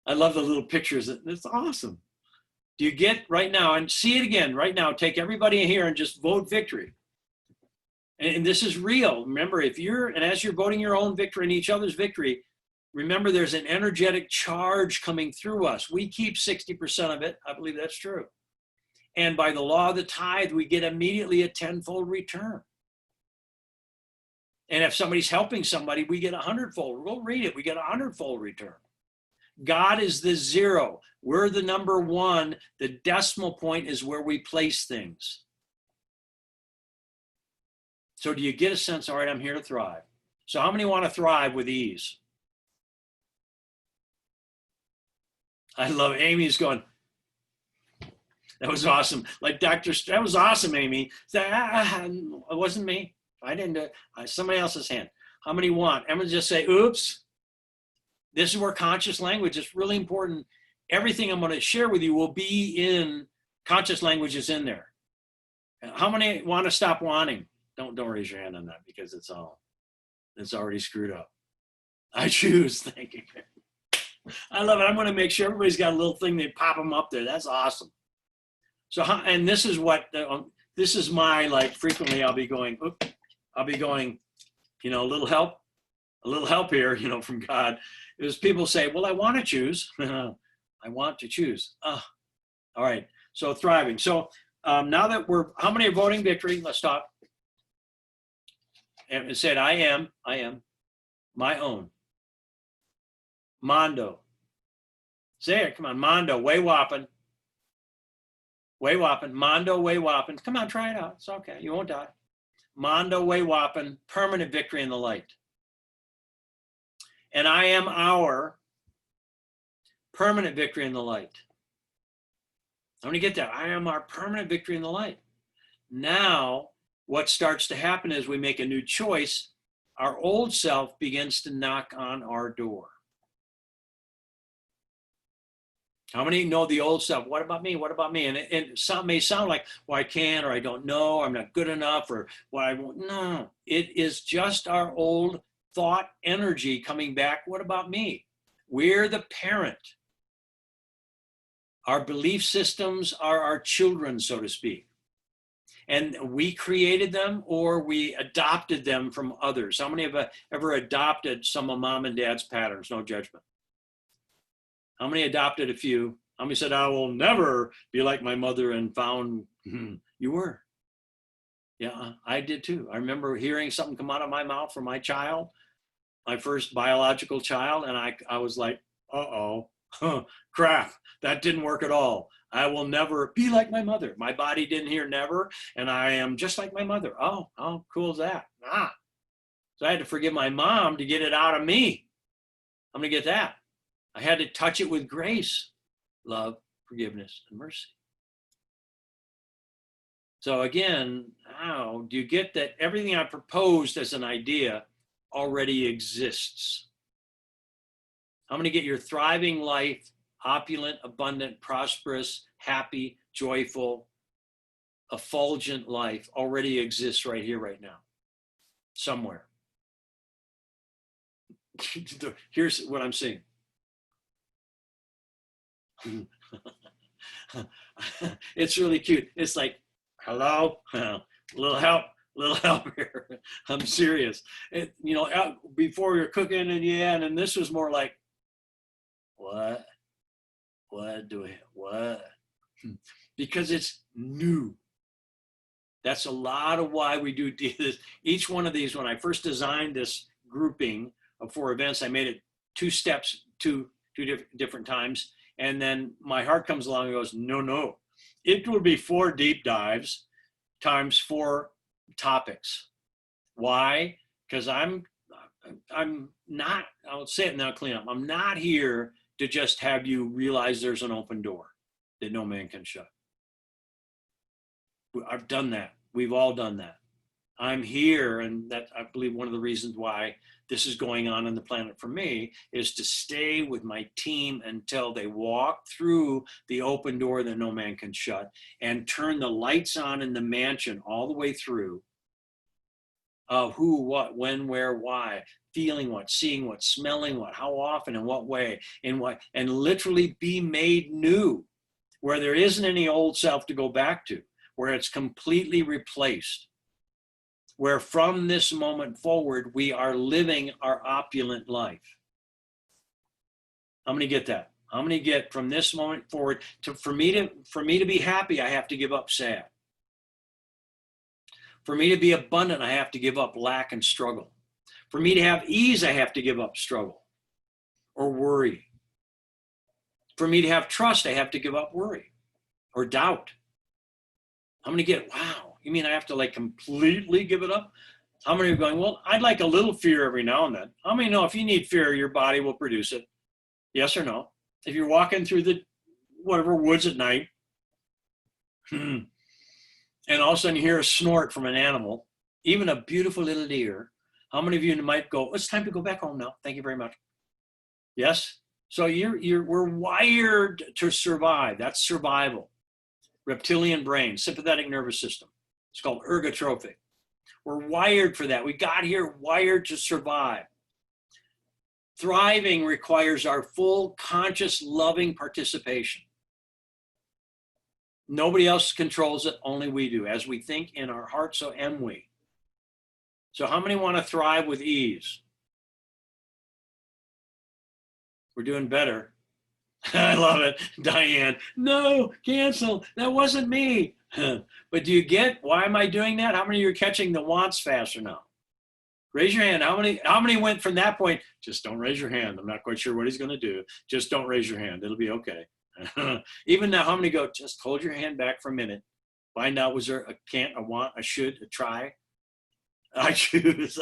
Speaker 1: I love the little pictures. That's awesome. Do you get right now, and see it again right now, take everybody in here and just vote victory. And this is real. Remember, as you're voting your own victory and each other's victory, remember there's an energetic charge coming through us. We keep 60% of it. I believe that's true. And by the law of the tithe, we get immediately a tenfold return. And if somebody's helping somebody, we get 100-fold. Go read it. We get 100-fold return. God is the 0. We're the number 1. The decimal point is where we place things. So do you get a sense, all right, I'm here to thrive. So how many want to thrive with ease? I love Amy's going, that was awesome. Like that was awesome, Amy. It wasn't me. I didn't do it. Somebody else's hand. How many want? I'm going to just say, oops. This is where conscious language is really important. Everything I'm going to share with you will be in conscious language is in there. How many want to stop wanting? Don't raise your hand on that because it's already screwed up. I choose. Thank you. I love it. I'm going to make sure everybody's got a little thing. They pop them up there. That's awesome. So, and this is what, this is my, like, frequently I'll be going, you know, a little help here, you know, from God. Is people say, well, I want to choose. I want to choose. All right. So thriving. So now that how many are voting victory? Let's stop. And it said, I am my own. Mondo. Say it. Come on. Mondo. Way whopping. Way whopping. Mondo. Way whopping. Come on. Try it out. It's okay. You won't die. Mondo. Way whopping. Permanent victory in the light. And I am our permanent victory in the light. I'm going to get that. I am our permanent victory in the light. Now, what starts to happen is we make a new choice. Our old self begins to knock on our door. How many know the old self? What about me? What about me? And it may sound like, well, I can't, or I don't know, or I'm not good enough, or what I won't. No, it is just our old thought energy coming back. What about me? We're the parent. Our belief systems are our children, so to speak. And we created them or we adopted them from others. How many have ever adopted some of mom and dad's patterns? No judgment. How many adopted a few? How many said, I will never be like my mother and found you were? Yeah, I did too. I remember hearing something come out of my mouth from my child, my first biological child, and I was like, uh-oh, crap, that didn't work at all. I will never be like my mother. My body didn't hear never, and I am just like my mother. Oh, how cool is that? So I had to forgive my mom to get it out of me. I'm going to get that. I had to touch it with grace, love, forgiveness, and mercy. So again, how do you get that everything I proposed as an idea already exists? I'm going to get your thriving life, opulent, abundant, prosperous, happy, joyful, effulgent life already exists right here, right now, somewhere. Here's what I'm seeing. It's really cute. It's like, hello, little help here. I'm serious. Before you're cooking and this was more like, what? Because it's new. That's a lot of why we do this. Each one of these, when I first designed this grouping of 4 events, I made it 2 steps, two different times. And then my heart comes along and goes, no. It will be 4 deep dives times 4 topics. Why? Because I'm not, I'll say it now, clean up. I'm not here to just have you realize there's an open door that no man can shut. I've done that. We've all done that. I'm here, and that I believe one of the reasons why this is going on the planet for me is to stay with my team until they walk through the open door that no man can shut and turn the lights on in the mansion all the way through. Who, what, when, where, why, feeling what, seeing what, smelling what, how often, in what way, in what, and literally be made new, where there isn't any old self to go back to, where it's completely replaced, where from this moment forward, we are living our opulent life. How many get that? How many get from this moment forward for me to be happy, I have to give up sad. For me to be abundant, I have to give up lack and struggle. For me to have ease, I have to give up struggle or worry. For me to have trust, I have to give up worry or doubt. How many get, wow, you mean I have to like completely give it up? How many are going, well, I'd like a little fear every now and then. How many know if you need fear, your body will produce it? Yes or no? If you're walking through the whatever woods at night, and all of a sudden you hear a snort from an animal, even a beautiful little deer, how many of you might go, it's time to go back home now. Thank you very much. Yes? So we're wired to survive. That's survival. Reptilian brain, sympathetic nervous system. It's called ergotrophic. We're wired for that. We got here wired to survive. Thriving requires our full conscious loving participation. Nobody else controls it, only we do. As we think in our heart, so am we. So how many want to thrive with ease? We're doing better. I love it. Diane, no, cancel. That wasn't me. But do you get, why am I doing that? How many of you are catching the wants faster now? Raise your hand. How many went from that point? Just don't raise your hand. I'm not quite sure what he's going to do. Just don't raise your hand. It'll be okay. Even now, how many go, just hold your hand back for a minute. Find out, was there a can't, a want, a should, a try? I choose.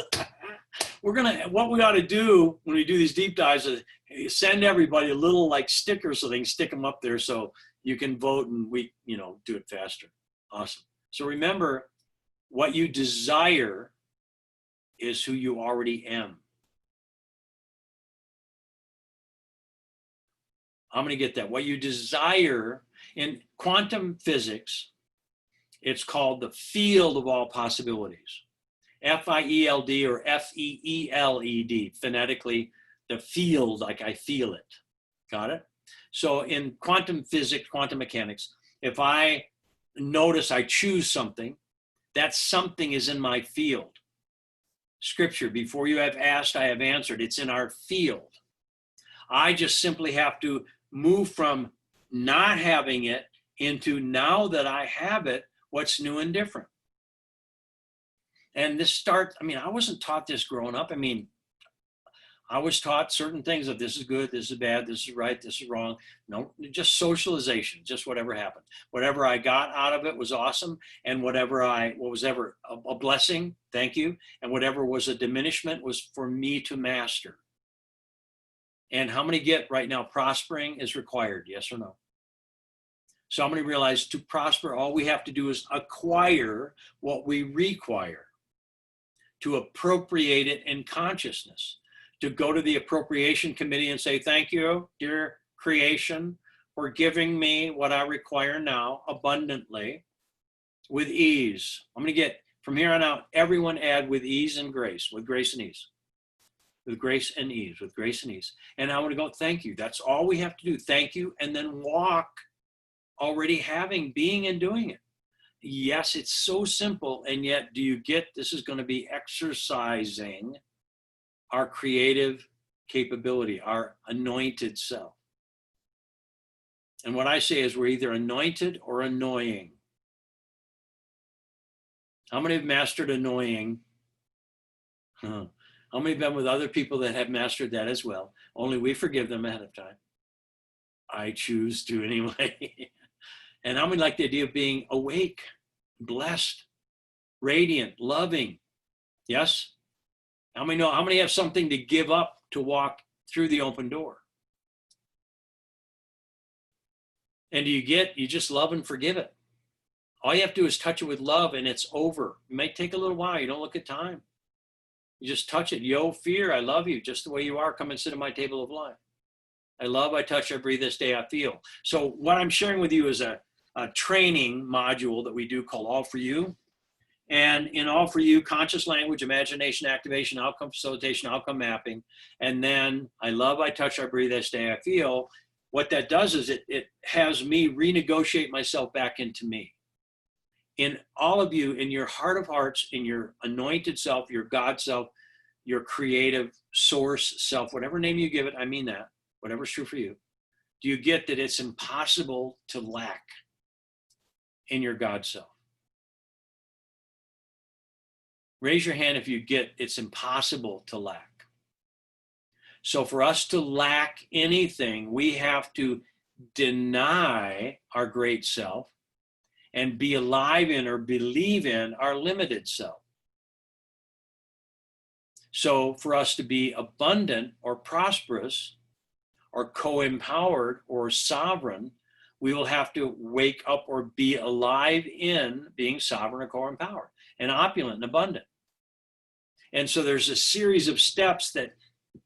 Speaker 1: What we ought to do when we do these deep dives is send everybody a little like sticker so they can stick them up there so you can vote and we, do it faster. Awesome. So remember, what you desire is who you already am. How many get that? What you desire in quantum physics, it's called the field of all possibilities. F-I-E-L-D or F-E-E-L-E-D, phonetically, the field, like I feel it. Got it? So in quantum physics, quantum mechanics, if I notice I choose something, that something is in my field. Scripture, before you have asked, I have answered. It's in our field. I just simply have to move from not having it into now that I have it, what's new and different. And this I wasn't taught this growing up. I was taught certain things of this is good, this is bad, this is right, this is wrong. No, just socialization, just whatever happened. Whatever I got out of it was awesome. And what was ever a blessing, thank you. And whatever was a diminishment was for me to master. And how many get right now prospering is required, yes or no? So how many realize to prosper, all we have to do is acquire what we require, to appropriate it in consciousness, to go to the appropriation committee and say, thank you, dear creation, for giving me what I require now abundantly with ease. I'm going to get, from here on out, everyone add with ease and grace, with grace and ease. With grace and ease, with grace and ease. And I want to go, thank you. That's all we have to do. Thank you. And then walk already having, being and doing it. Yes, it's so simple. And yet, do you get, this is going to be exercising our creative capability, our anointed self. And what I say is we're either anointed or annoying. How many have mastered annoying? How many have been with other people that have mastered that as well? Only we forgive them ahead of time. I choose to anyway. And how many like the idea of being awake, blessed, radiant, loving? Yes? How many know? How many have something to give up to walk through the open door? And you just love and forgive it. All you have to do is touch it with love and it's over. It may take a little while. You don't look at time. You just touch it. Yo, fear, I love you just the way you are. Come and sit at my table of life. I love, I touch, I breathe, this day I feel. So what I'm sharing with you is a training module that we do called All For You. And in All For You, conscious language, imagination, activation, outcome facilitation, outcome mapping. And then I love, I touch, I breathe, this day I feel. What that does is it has me renegotiate myself back into me. In all of you, in your heart of hearts, in your anointed self, your God self, your creative source self, whatever name you give it, I mean that, whatever's true for you. Do you get that it's impossible to lack in your God self? Raise your hand if you get it's impossible to lack. So for us to lack anything, we have to deny our great self and be alive in or believe in our limited self. So for us to be abundant or prosperous or co-empowered or sovereign, we will have to wake up or be alive in being sovereign or co-empowered and opulent and abundant. And so there's a series of steps that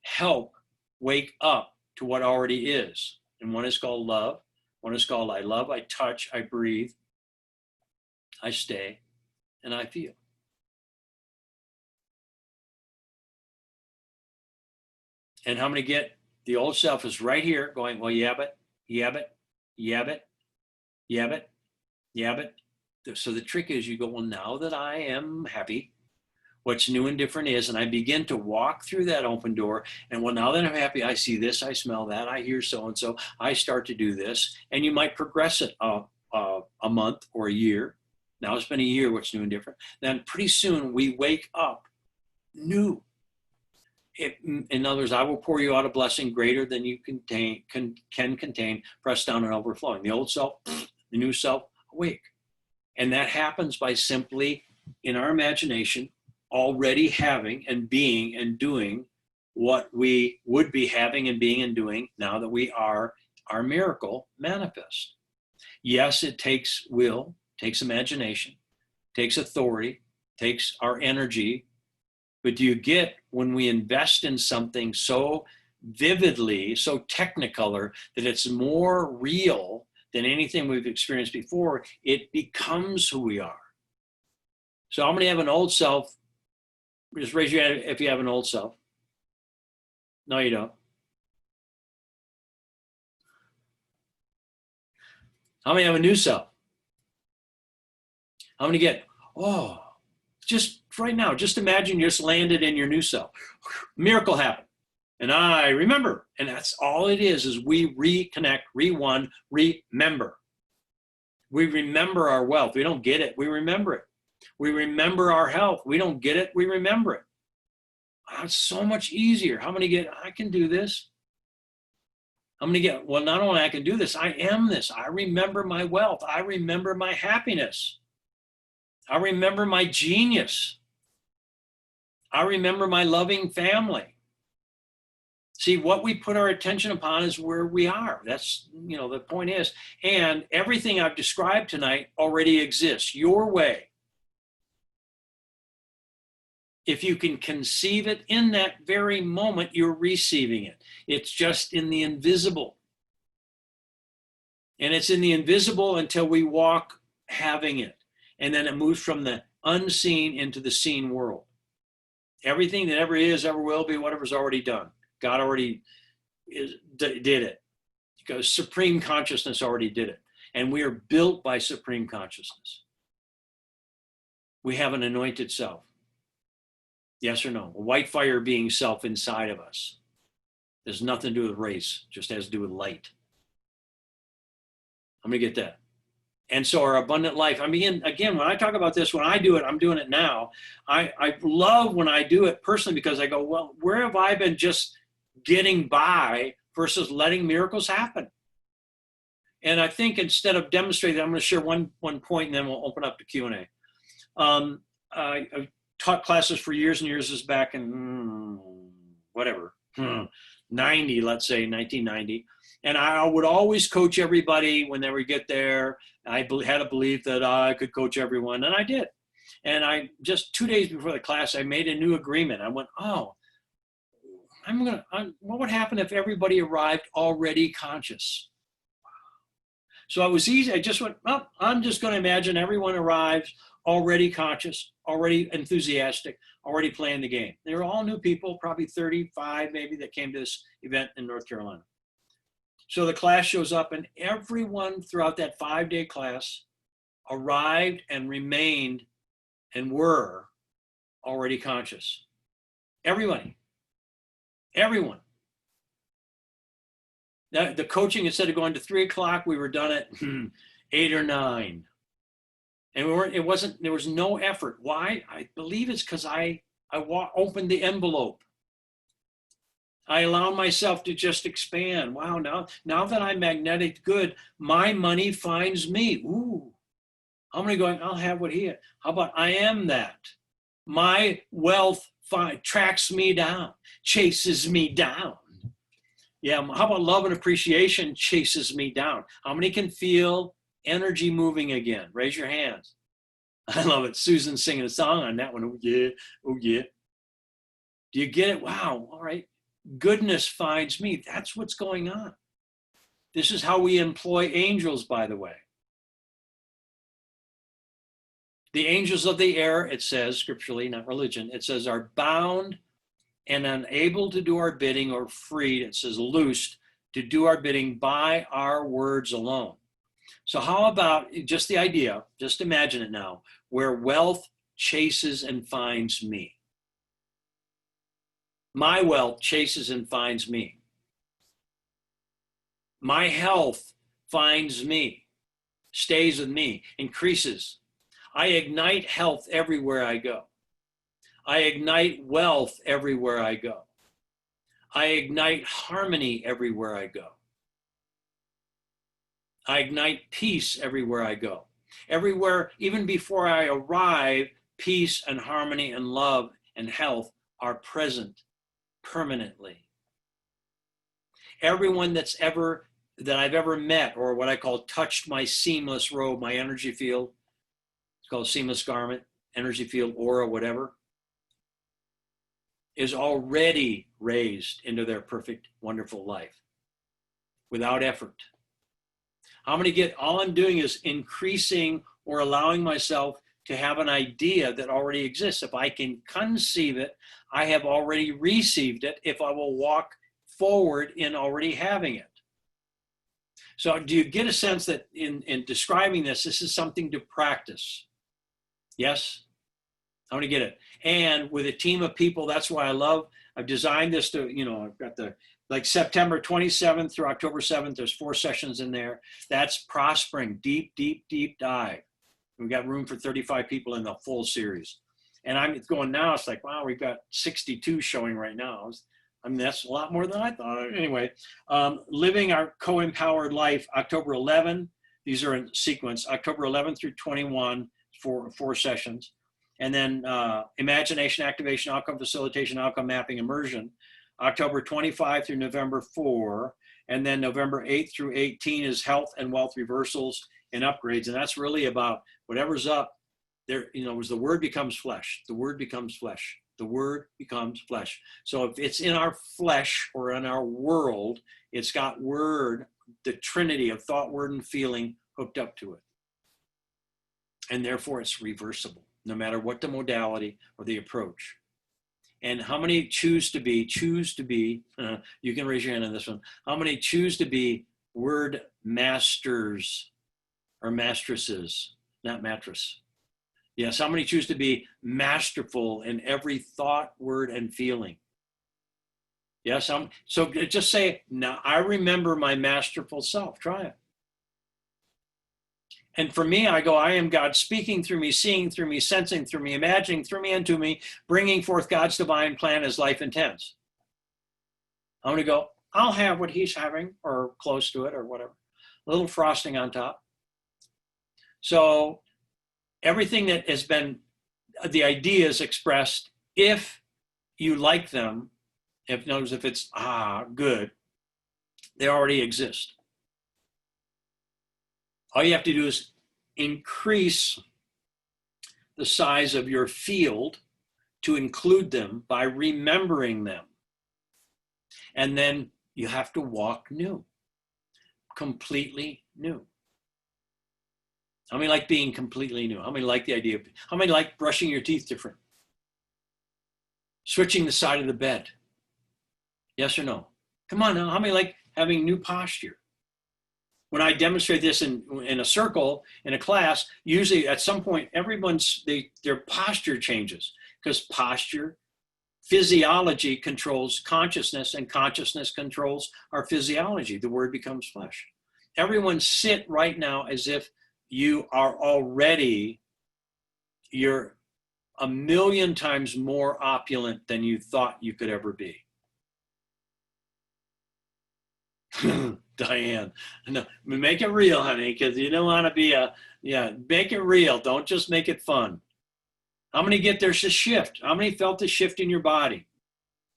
Speaker 1: help wake up to what already is. And one is called love. One is called I love, I touch, I breathe, I stay, and I feel. And how many get the old self is right here going, well, yeah, but, yeah, but, yeah, but, yeah, but, yeah, but. So the trick is you go, well, now that I am happy, what's new and different is, and I begin to walk through that open door. And well, now that I'm happy, I see this, I smell that, I hear so-and-so, I start to do this. And you might progress it a month or a year. Now it's been a year, what's new and different. Then pretty soon we wake up new. In other words, I will pour you out a blessing greater than you can contain, pressed down and overflowing. The old self, the new self, awake. And that happens by simply, in our imagination, already having and being and doing what we would be having and being and doing now that we are our miracle manifest. Yes, it takes will, takes imagination, takes authority, takes our energy. But do you get when we invest in something so vividly, so technicolor, that it's more real than anything we've experienced before, it becomes who we are. So how many have an old self? Just raise your hand if you have an old self. No, you don't. How many have a new self? How many get, oh, just right now, just imagine you just landed in your new self. Miracle happened. And I remember. And that's all it is we reconnect, remember. We remember our wealth. We don't get it. We remember it. We remember our health. We don't get it. We remember it. Oh, it's so much easier. How many get, I can do this? How many get, well, not only I can do this, I am this. I remember my wealth. I remember my happiness. I remember my genius. I remember my loving family. See, what we put our attention upon is where we are. That's, the point is. And everything I've described tonight already exists your way. If you can conceive it in that very moment, you're receiving it. It's just in the invisible. And it's in the invisible until we walk having it. And then it moves from the unseen into the seen world. Everything that ever is, ever will be, whatever's already done. God already did it. Because supreme consciousness already did it. And we are built by supreme consciousness. We have an anointed self. Yes or no? A white fire being self inside of us. There's nothing to do with race, just has to do with light. I'm going to get that. And so our abundant life, I mean, again, when I talk about this, when I do it, I'm doing it now. I love when I do it personally because I go, well, where have I been just getting by versus letting miracles happen? And I think instead of demonstrating, I'm going to share one point and then we'll open up to Q&A. I've taught classes for years and years. This is back in 90, let's say 1990. And I would always coach everybody when they would get there. I had a belief that I could coach everyone, and I did. And I just 2 days before the class, I made a new agreement. I went, oh, what would happen if everybody arrived already conscious? So it was easy. I just went, well, I'm just going to imagine everyone arrives already conscious, already enthusiastic, already playing the game. They were all new people, probably 35 maybe, that came to this event in North Carolina. So the class shows up, and everyone throughout that 5-day class arrived and remained and were already conscious. Everybody. Everyone. Now, the coaching, instead of going to 3 o'clock, we were done at 8 or 9. And there was no effort. Why? I believe it's because I opened the envelope. I allowed myself to just expand. Wow, now that I'm magnetic good, my money finds me. Ooh. How many going, I'll have what he had. How about I am that? My wealth tracks me down, chases me down. Yeah, how about love and appreciation chases me down? How many can feel energy moving again? Raise your hands. I love it. Susan singing a song on that one. Oh yeah, oh yeah. Do you get it? Wow, all right. Goodness finds me. That's what's going on. This is how we employ angels, by the way. The angels of the air, it says scripturally, not religion, it says are bound and unable to do our bidding, or freed, it says loosed, to do our bidding by our words alone. So how about just the idea, just imagine it now, where wealth chases and finds me. My wealth chases and finds me. My health finds me, stays with me, increases. I ignite health everywhere I go. I ignite wealth everywhere I go. I ignite harmony everywhere I go. I ignite peace everywhere I go. Everywhere, even before I arrive, peace and harmony and love and health are present permanently. Everyone that I've ever met, or what I call touched my seamless robe, my energy field, it's called seamless garment, energy field, aura, whatever, is already raised into their perfect, wonderful life without effort. How many get, all I'm doing is increasing or allowing myself to have an idea that already exists. If I can conceive it, I have already received it if I will walk forward in already having it. So do you get a sense that in describing this is something to practice? Yes? How many get it? And with a team of people, that's why I've designed this to, I've got like September 27th through October 7th, there's 4 sessions in there. That's prospering, deep, deep, deep dive. We've got room for 35 people in the full series. And I'm going now, it's like, wow, we've got 62 showing right now. I mean, that's a lot more than I thought. Anyway, Living Our Co-Empowered Life, October 11. These are in sequence, October 11 through 21 for 4 sessions. And then Imagination Activation, Outcome Facilitation, Outcome Mapping, Immersion, October 25 through November 4. And then November 8 through 18 is Health and Wealth Reversals and Upgrades. And that's really about whatever's up there, as the word becomes flesh, the word becomes flesh. The word becomes flesh. So if it's in our flesh or in our world, it's got word, the trinity of thought, word, and feeling hooked up to it. And therefore it's reversible, no matter what the modality or the approach. And how many choose to be, you can raise your hand on this one. How many choose to be word masters or mastresses, not mattress? Yes, how many choose to be masterful in every thought, word, and feeling? Yes, so just say, now I remember my masterful self. Try it. And for me, I go, I am God speaking through me, seeing through me, sensing through me, imagining through me and to me, bringing forth God's divine plan as life intends. I'm going to go, I'll have what he's having, or close to it, or whatever. A little frosting on top. So everything that has been, the ideas expressed, if you like them, if it's good, They already exist. All you have to do is increase the size of your field to include them by remembering them. And then you have to walk new, completely new. How many like being completely new? How many like the idea of, how many like brushing your teeth different? Switching the side of the bed? Yes or no? Come on now, how many like having new posture? When I demonstrate this in a circle, in a class, usually at some point, their posture changes, because posture, physiology controls consciousness, and consciousness controls our physiology. The word becomes flesh. Everyone sit right now as if you're 1,000,000 times more opulent than you thought you could ever be. Diane, no, make it real, honey, because you don't want to be make it real. Don't just make it fun. How many get there's a shift? How many felt the shift in your body,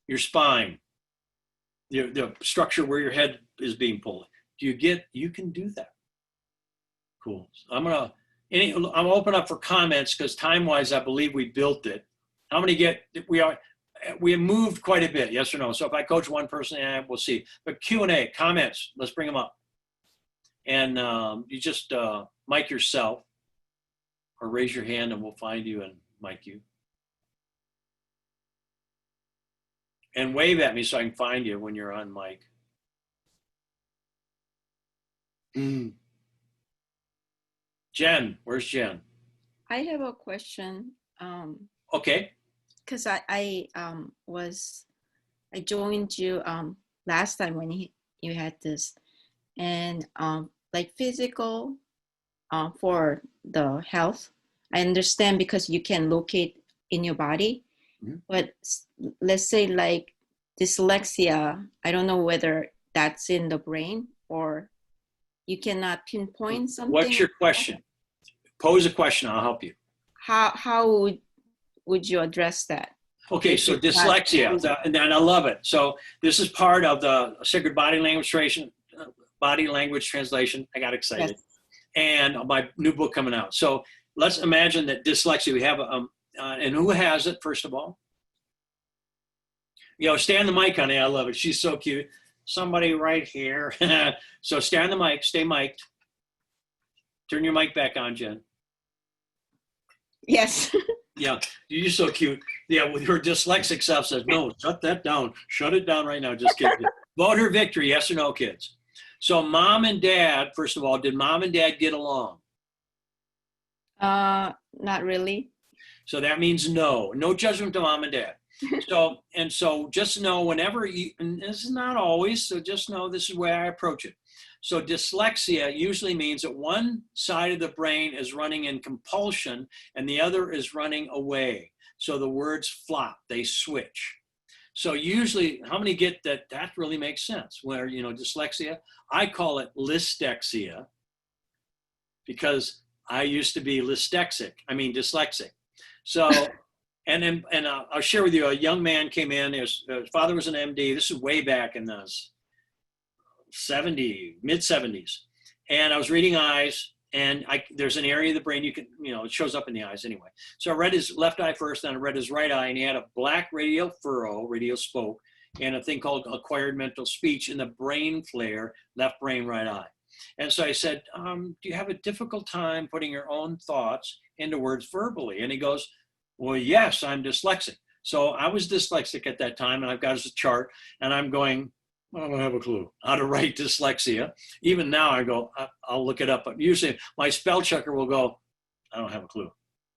Speaker 1: your spine, the structure where your head is being pulled? You can do that. Cool. I'm open up for comments, because time-wise, I believe we built it. How many we have moved quite a bit, yes or no? So if I coach one person, we'll see. But Q&A, comments, let's bring them up. And you just mic yourself or raise your hand and we'll find you and mic you. And wave at me so I can find you when you're on mic. Jen, where's Jen?
Speaker 3: I have a question.
Speaker 1: Okay.
Speaker 3: Because I joined you last time when you had this, and like physical for the health, I understand, because you can locate in your body. Mm-hmm. But let's say like dyslexia, I don't know whether that's in the brain or you cannot pinpoint something.
Speaker 1: What's your question? Pose a question, I'll help you.
Speaker 3: How would you address that?
Speaker 1: Okay, so dyslexia, and I love it. So this is part of the Sacred Body Language Translation. I got excited. Yes. And my new book coming out. So let's imagine that dyslexia, we have, and who has it, first of all? Stay on the mic, honey, I love it. She's so cute. Somebody right here. So stay on the mic, stay mic'd. Turn your mic back on, Jen.
Speaker 3: Yes.
Speaker 1: Yeah, you're so cute. Yeah, with her dyslexic self says, no, shut that down. Shut it down right now. Just kidding. Vote her victory, yes or no, kids? So mom and dad, first of all, did mom and dad get along?
Speaker 3: Not really.
Speaker 1: So that means no. No judgment to mom and dad. So just know whenever you, and this is not always, so just know this is the way I approach it. So dyslexia usually means that one side of the brain is running in compulsion and the other is running away. So the words flop, they switch. So usually, how many get that really makes sense? Where, dyslexia, I call it listexia because I used to be dyslexic. So, and I'll share with you, a young man came in, his father was an MD. This is way back in the mid-70s. And I was reading eyes, and there's an area of the brain it shows up in the eyes anyway. So I read his left eye first, then I read his right eye, and he had a black radial furrow, radial spoke, and a thing called acquired mental speech in the brain flare, left brain, right eye. And so I said, do you have a difficult time putting your own thoughts into words verbally? And he goes, well, yes, I'm dyslexic. So I was dyslexic at that time, and I've got his chart, and I'm going, I don't have a clue how to write dyslexia. Even now I go, I'll look it up. But usually my spell checker will go, I don't have a clue.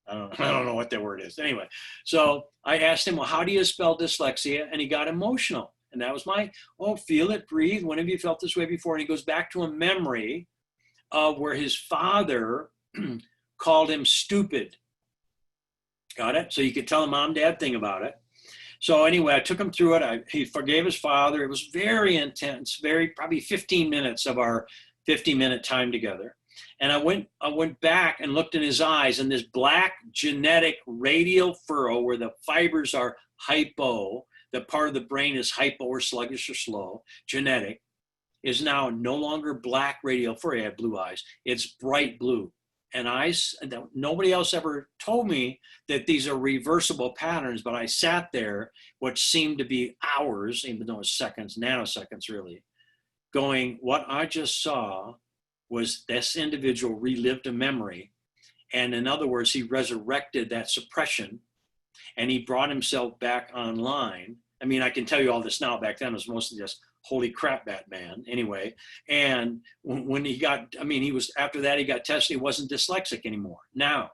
Speaker 1: I don't know what that word is. Anyway, so I asked him, well, how do you spell dyslexia? And he got emotional. And that was feel it, breathe. When have you felt this way before? And he goes back to a memory of where his father called him stupid. Got it? So you could tell the mom, dad thing about it. So anyway, I took him through it. He forgave his father. It was very intense, probably 15 minutes of our 50-minute time together. And I went back and looked in his eyes, and this black genetic radial furrow where the fibers are hypo, the part of the brain is hypo or sluggish or slow, genetic. is now no longer black radial before he had blue eyes. It's bright blue. And nobody else ever told me that these are reversible patterns, but I sat there, what seemed to be hours, even though it's seconds, nanoseconds really, going, what I just saw was this individual relived a memory. And in other words, he resurrected that suppression and he brought himself back online. I mean, I can tell you all this now. Back then it was mostly just, holy crap, Batman. Anyway, and when he got, I mean, he was, after that he got tested, he wasn't dyslexic anymore now.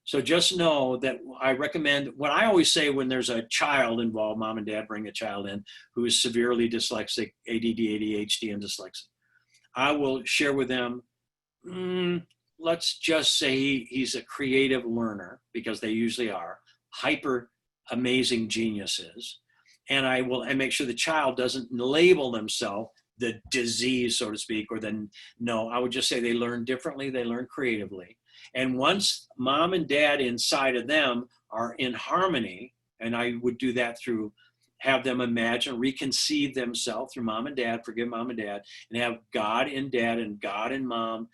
Speaker 1: So just know that I recommend, what I always say when there's a child involved, mom and dad bring a child in who is severely dyslexic, ADD, ADHD, and dyslexic. I will share with them, let's just say he's a creative learner, because they usually are, hyper amazing geniuses. And I make sure the child doesn't label themselves the disease, so to speak, or no, I would just say they learn differently, they learn creatively. And once mom and dad inside of them are in harmony, and I would do that through, have them imagine, reconceive themselves through mom and dad, forgive mom and dad, and have God in dad and God in mom,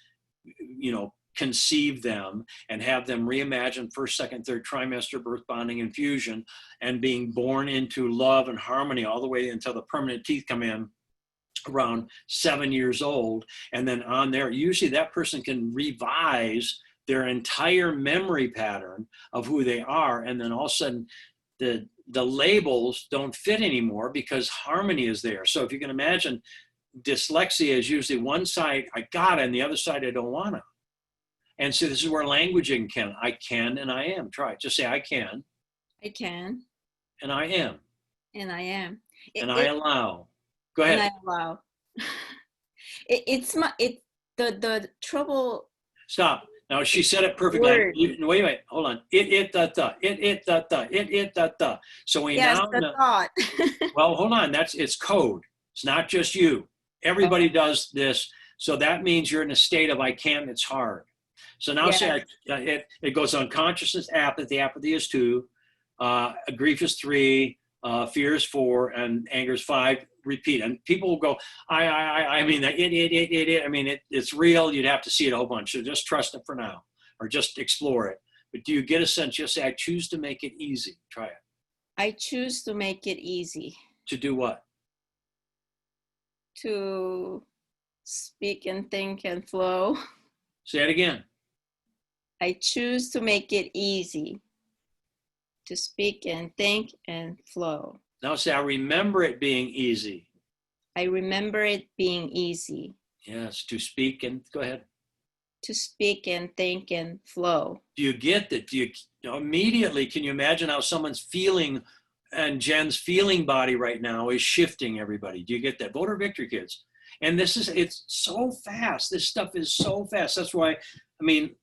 Speaker 1: conceive them and have them reimagine first, second, third trimester birth bonding infusion and being born into love and harmony all the way until the permanent teeth come in around 7 years old. And then on there, usually that person can revise their entire memory pattern of who they are. And then all of a sudden the labels don't fit anymore because harmony is there. So if you can imagine, dyslexia is usually one side I got it and the other side I don't want to. And so this is where languaging I can and I am. Try it. Just say I can.
Speaker 3: I can.
Speaker 1: And I am.
Speaker 3: And I am.
Speaker 1: And I allow. Go ahead.
Speaker 3: And I allow. The trouble.
Speaker 1: Stop. Now she said it perfectly. Wait, hold on. It. So we
Speaker 3: yes,
Speaker 1: now
Speaker 3: the
Speaker 1: know.
Speaker 3: thought.
Speaker 1: Well, hold on. It's code. It's not just you. Everybody does this. So that means you're in a state of I can, it's hard. So now say it goes unconsciousness, apathy. Apathy is 2, grief is 3, fear is 4, and anger is 5. Repeat, and people will go, I mean, it. I mean, it's real. You'd have to see it a whole bunch. So just trust it for now, or just explore it. But do you get a sense? Just say, I choose to make it easy. Try it.
Speaker 3: I choose to make it easy.
Speaker 1: To do what?
Speaker 3: To speak and think and flow.
Speaker 1: Say it again.
Speaker 3: I choose to make it easy to speak and think and flow.
Speaker 1: Now say, I remember it being easy.
Speaker 3: I remember it being easy.
Speaker 1: Yes, to speak and, go ahead.
Speaker 3: To speak and think and flow.
Speaker 1: Do you get that? Immediately, can you imagine how someone's feeling, and Jen's feeling body right now is shifting everybody? Do you get that? Voter victory, kids. And it's so fast. This stuff is so fast. That's why, I mean,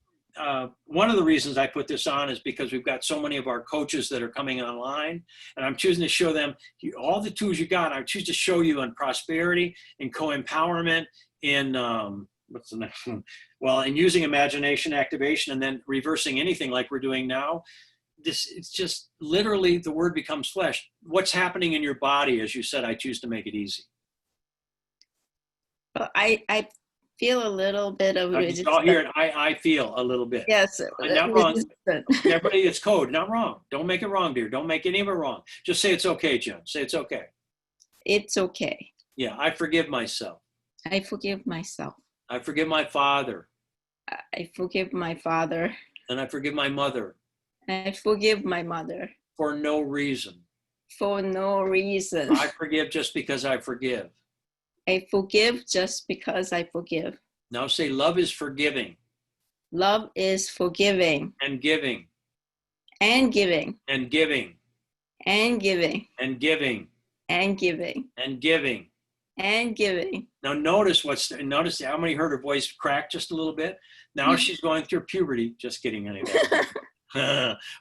Speaker 1: one of the reasons I put this on is because we've got so many of our coaches that are coming online, and I'm choosing to show them all the tools you got. I choose to show you in prosperity, in co-empowerment, in what's the next one? Well, in using imagination activation, and then reversing anything like we're doing now. It's just literally the word becomes flesh. What's happening in your body, as you said, I choose to make it easy.
Speaker 3: Well, I feel a little bit of resistance.
Speaker 1: I feel a little bit.
Speaker 3: Yes.
Speaker 1: I'm not wrong. Everybody, it's code. Not wrong. Don't make it wrong, dear. Don't make any of it wrong. Just say it's okay, Jen. Say it's okay.
Speaker 3: It's okay.
Speaker 1: Yeah, I forgive myself.
Speaker 3: I forgive myself.
Speaker 1: I forgive my father.
Speaker 3: I forgive my father.
Speaker 1: And I forgive my mother.
Speaker 3: I forgive my mother.
Speaker 1: For no reason.
Speaker 3: For no reason.
Speaker 1: I forgive just because I forgive.
Speaker 3: I forgive just because I forgive.
Speaker 1: Now say, love is forgiving.
Speaker 3: Love is forgiving.
Speaker 1: And giving.
Speaker 3: And giving.
Speaker 1: And giving.
Speaker 3: And giving.
Speaker 1: And giving.
Speaker 3: And giving.
Speaker 1: And giving.
Speaker 3: And giving.
Speaker 1: Now notice how many heard her voice crack just a little bit? Now she's going through puberty. Just kidding, anyway.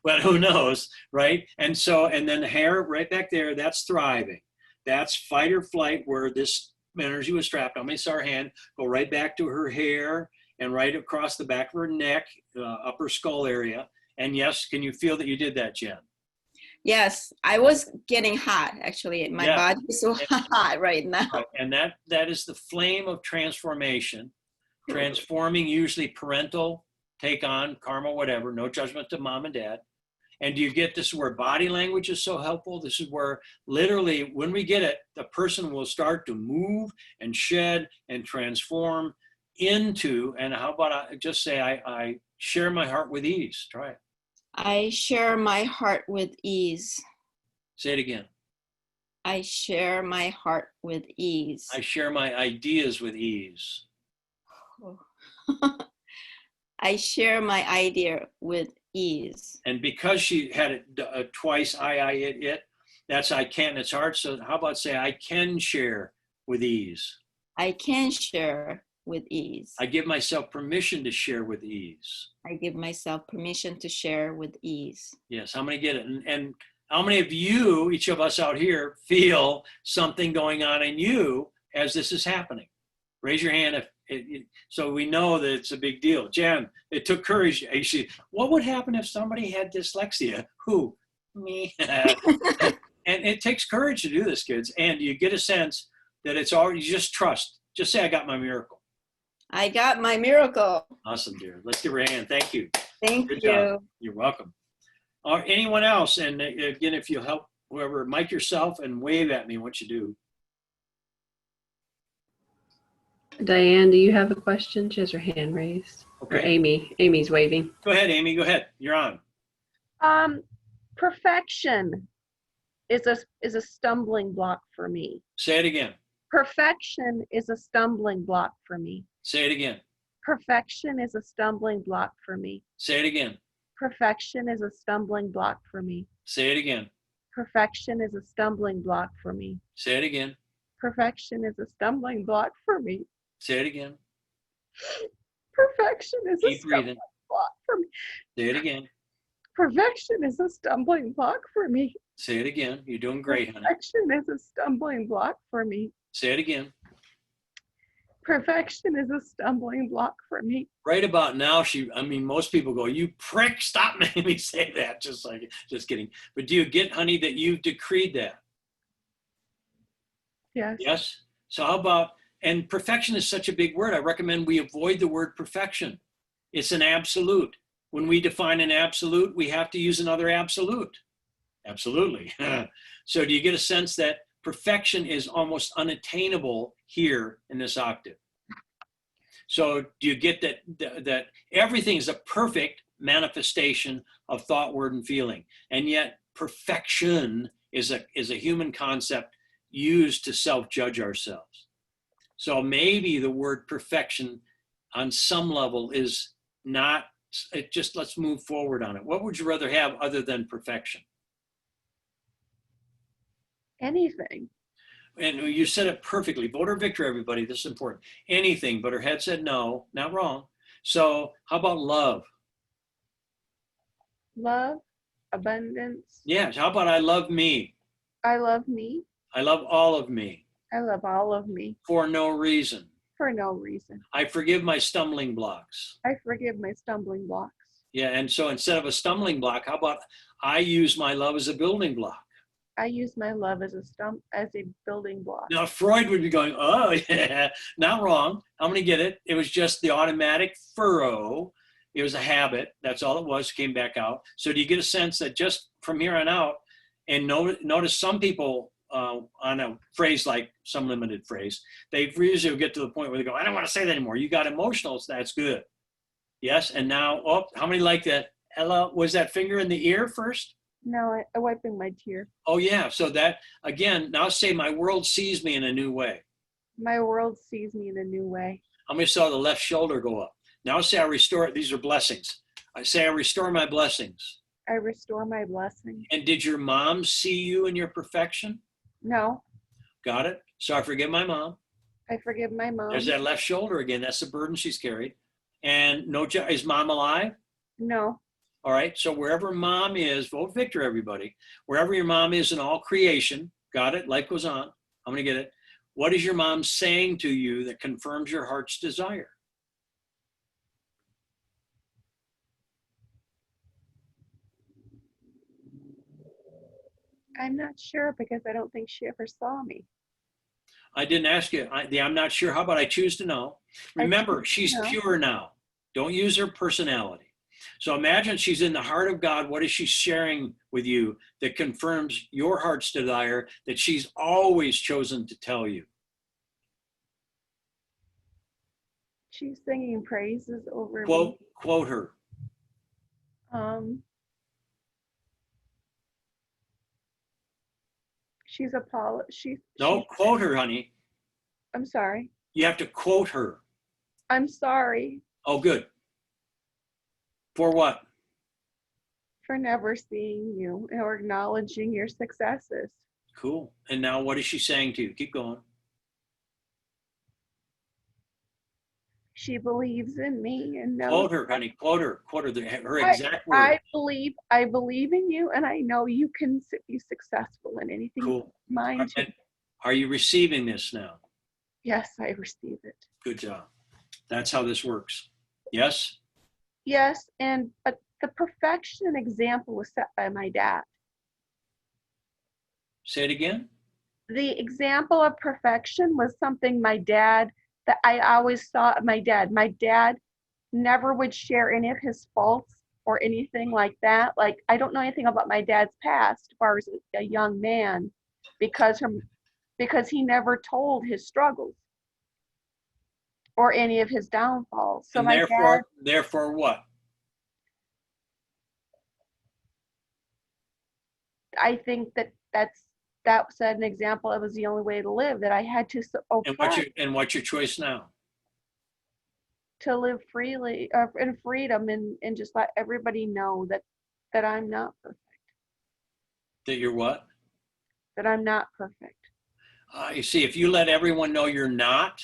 Speaker 1: Well, who knows, right? And then the hair right back there, that's thriving. That's fight or flight, where this energy was trapped. Let me see her hand go right back to her hair and right across the back of her neck, upper skull area. And yes, can you feel that you did that, Jen?
Speaker 3: Yes, I was getting hot actually. My
Speaker 1: Yeah.
Speaker 3: body is so hot right now.
Speaker 1: Right. And that is the flame of transformation, transforming usually parental, take on, karma, whatever, no judgment to mom and dad. And do you get this is where body language is so helpful? This is where literally when we get it, the person will start to move and shed and transform into, and how about I just say, I share my heart with ease. Try it.
Speaker 3: I share my heart with ease.
Speaker 1: Say it again.
Speaker 3: I share my heart with ease.
Speaker 1: I share my ideas with ease.
Speaker 3: I share my idea with ease.
Speaker 1: And because she had it twice, it, that's I can, it's hard. So how about say, I can share with ease.
Speaker 3: I can share with ease.
Speaker 1: I give myself permission to share with ease.
Speaker 3: I give myself permission to share with ease.
Speaker 1: Yes, how many get it? And how many of you, each of us out here, feel something going on in you as this is happening? Raise your hand so we know that it's a big deal. Jen, it took courage. What would happen if somebody had dyslexia? Who? Me. And it takes courage to do this, kids. And you get a sense that it's already, you just trust. Just say, I got my miracle.
Speaker 3: I got my miracle.
Speaker 1: Awesome, dear. Let's give her a hand. Thank you.
Speaker 3: Thank
Speaker 1: Good
Speaker 3: you.
Speaker 1: job. You're welcome. Or anyone else? And again, if you help whoever, mic yourself and wave at me what you do.
Speaker 2: Diane, do you have a question? She has her hand raised. Or
Speaker 1: Okay.
Speaker 2: Amy. Amy's waving.
Speaker 1: Go ahead, Amy. Go ahead. You're on.
Speaker 4: Perfection is a stumbling block for me.
Speaker 1: Say it again.
Speaker 4: Perfection is a stumbling block for me.
Speaker 1: Say it again.
Speaker 4: Perfection is a stumbling block for me.
Speaker 1: Say it again.
Speaker 4: Perfection is a stumbling block for me.
Speaker 1: Say it again.
Speaker 4: Perfection is a stumbling block for me.
Speaker 1: Say it again.
Speaker 4: Perfection is a stumbling block for me.
Speaker 1: Say it again.
Speaker 4: Perfection is a
Speaker 1: Keep
Speaker 4: stumbling
Speaker 1: breathing.
Speaker 4: block for me.
Speaker 1: Say it again.
Speaker 4: Perfection is a stumbling block for me.
Speaker 1: Say it again. You're doing great, honey.
Speaker 4: Perfection is a stumbling block for me.
Speaker 1: Say it again.
Speaker 4: Perfection is a stumbling block for me.
Speaker 1: Right about now, most people go, you prick, stop making me say that. Just kidding. But do you get, honey, that you've decreed that?
Speaker 4: Yes.
Speaker 1: Yes? So how about, and perfection is such a big word. I recommend we avoid the word perfection. It's an absolute. When we define an absolute, we have to use another absolute. Absolutely. So do you get a sense that perfection is almost unattainable here in this octave? So do you get that everything is a perfect manifestation of thought, word, and feeling, and yet perfection is a human concept used to self-judge ourselves. So maybe the word perfection on some level is not, let's move forward on it. What would you rather have other than perfection?
Speaker 4: Anything.
Speaker 1: And you said it perfectly. Voter victory, everybody. This is important. Anything, but her head said no. Not wrong. So how about love?
Speaker 4: Love, abundance.
Speaker 1: Yeah. How about I love me?
Speaker 4: I love me.
Speaker 1: I love all of me
Speaker 4: I love all of me
Speaker 1: for no reason.
Speaker 4: for no reason.
Speaker 1: I forgive my stumbling blocks.
Speaker 4: I forgive my stumbling blocks.
Speaker 1: Yeah. And so instead of a stumbling block, how about I use my love as a building block?
Speaker 4: I use my love as a building block.
Speaker 1: Now, Freud would be going, oh, yeah, not wrong. I'm going to get it. It was just the automatic furrow. It was a habit. That's all it was. Came back out. So do you get a sense that just from here on out, and notice some people on a phrase like some limited phrase, they usually get to the point where they go, I don't want to say that anymore. You got emotional. So that's good. Yes. And now, how many like that? Ella, was that finger in the ear first?
Speaker 4: No, I'm wiping my tear.
Speaker 1: Oh, yeah. So that, again, now say my world sees me in a new way.
Speaker 4: My world sees me in a new way.
Speaker 1: How many saw the left shoulder go up? Now say I restore, these are blessings. I say I restore my blessings.
Speaker 4: I restore my blessing.
Speaker 1: And did your mom see you in your perfection?
Speaker 4: No,
Speaker 1: Got it? So I forgive my mom.
Speaker 4: I forgive my mom.
Speaker 1: There's that left shoulder again. That's the burden she's carried. And is mom alive?
Speaker 4: No,
Speaker 1: All right. So wherever mom is, vote Victor, everybody. Wherever your mom is in all creation, got it? Life goes on. I'm going to get it. What is your mom saying to you that confirms your heart's desire?
Speaker 4: I'm not sure because I don't think she ever saw me.
Speaker 1: I didn't ask you. I'm not sure. How about I choose to know? Remember, she's
Speaker 4: know.
Speaker 1: pure now. Don't use her personality. So imagine she's in the heart of God. What is she sharing with you that confirms your heart's desire that she's always chosen to tell you?
Speaker 4: She's singing praises over
Speaker 1: Quote her.
Speaker 4: me. She's
Speaker 1: No, quote her, honey.
Speaker 4: I'm sorry.
Speaker 1: You have to quote her.
Speaker 4: I'm sorry
Speaker 1: Oh, good. For what?
Speaker 4: for never seeing you or acknowledging your successes.
Speaker 1: Cool. And now what is she saying to you? Keep going.
Speaker 4: She believes in me and knows.
Speaker 1: Quote her, honey. Quote her. Quote her. Her
Speaker 4: I-
Speaker 1: exact word.
Speaker 4: I believe in you, and I know you can be successful in anything you
Speaker 1: Cool.
Speaker 4: put your mind to.
Speaker 1: And are you receiving this now?
Speaker 4: Yes, I receive it.
Speaker 1: Good job. That's how this works. Yes?
Speaker 4: Yes, but the perfection example was set by my dad.
Speaker 1: Say it again.
Speaker 4: The example of perfection was something my dad, that I always saw my dad. My dad never would share any of his faults or anything like that. Like, I don't know anything about my dad's past as far as a young man because he never told his struggles or any of his downfalls. So
Speaker 1: And
Speaker 4: my dad,
Speaker 1: therefore what?
Speaker 4: I think that's an example. It was the only way to live, that I had to oppress
Speaker 1: And what's your choice now?
Speaker 4: to live freely in freedom and just let everybody know that I'm not perfect,
Speaker 1: That you're what?
Speaker 4: that I'm not perfect.
Speaker 1: You see, if you let everyone know you're not,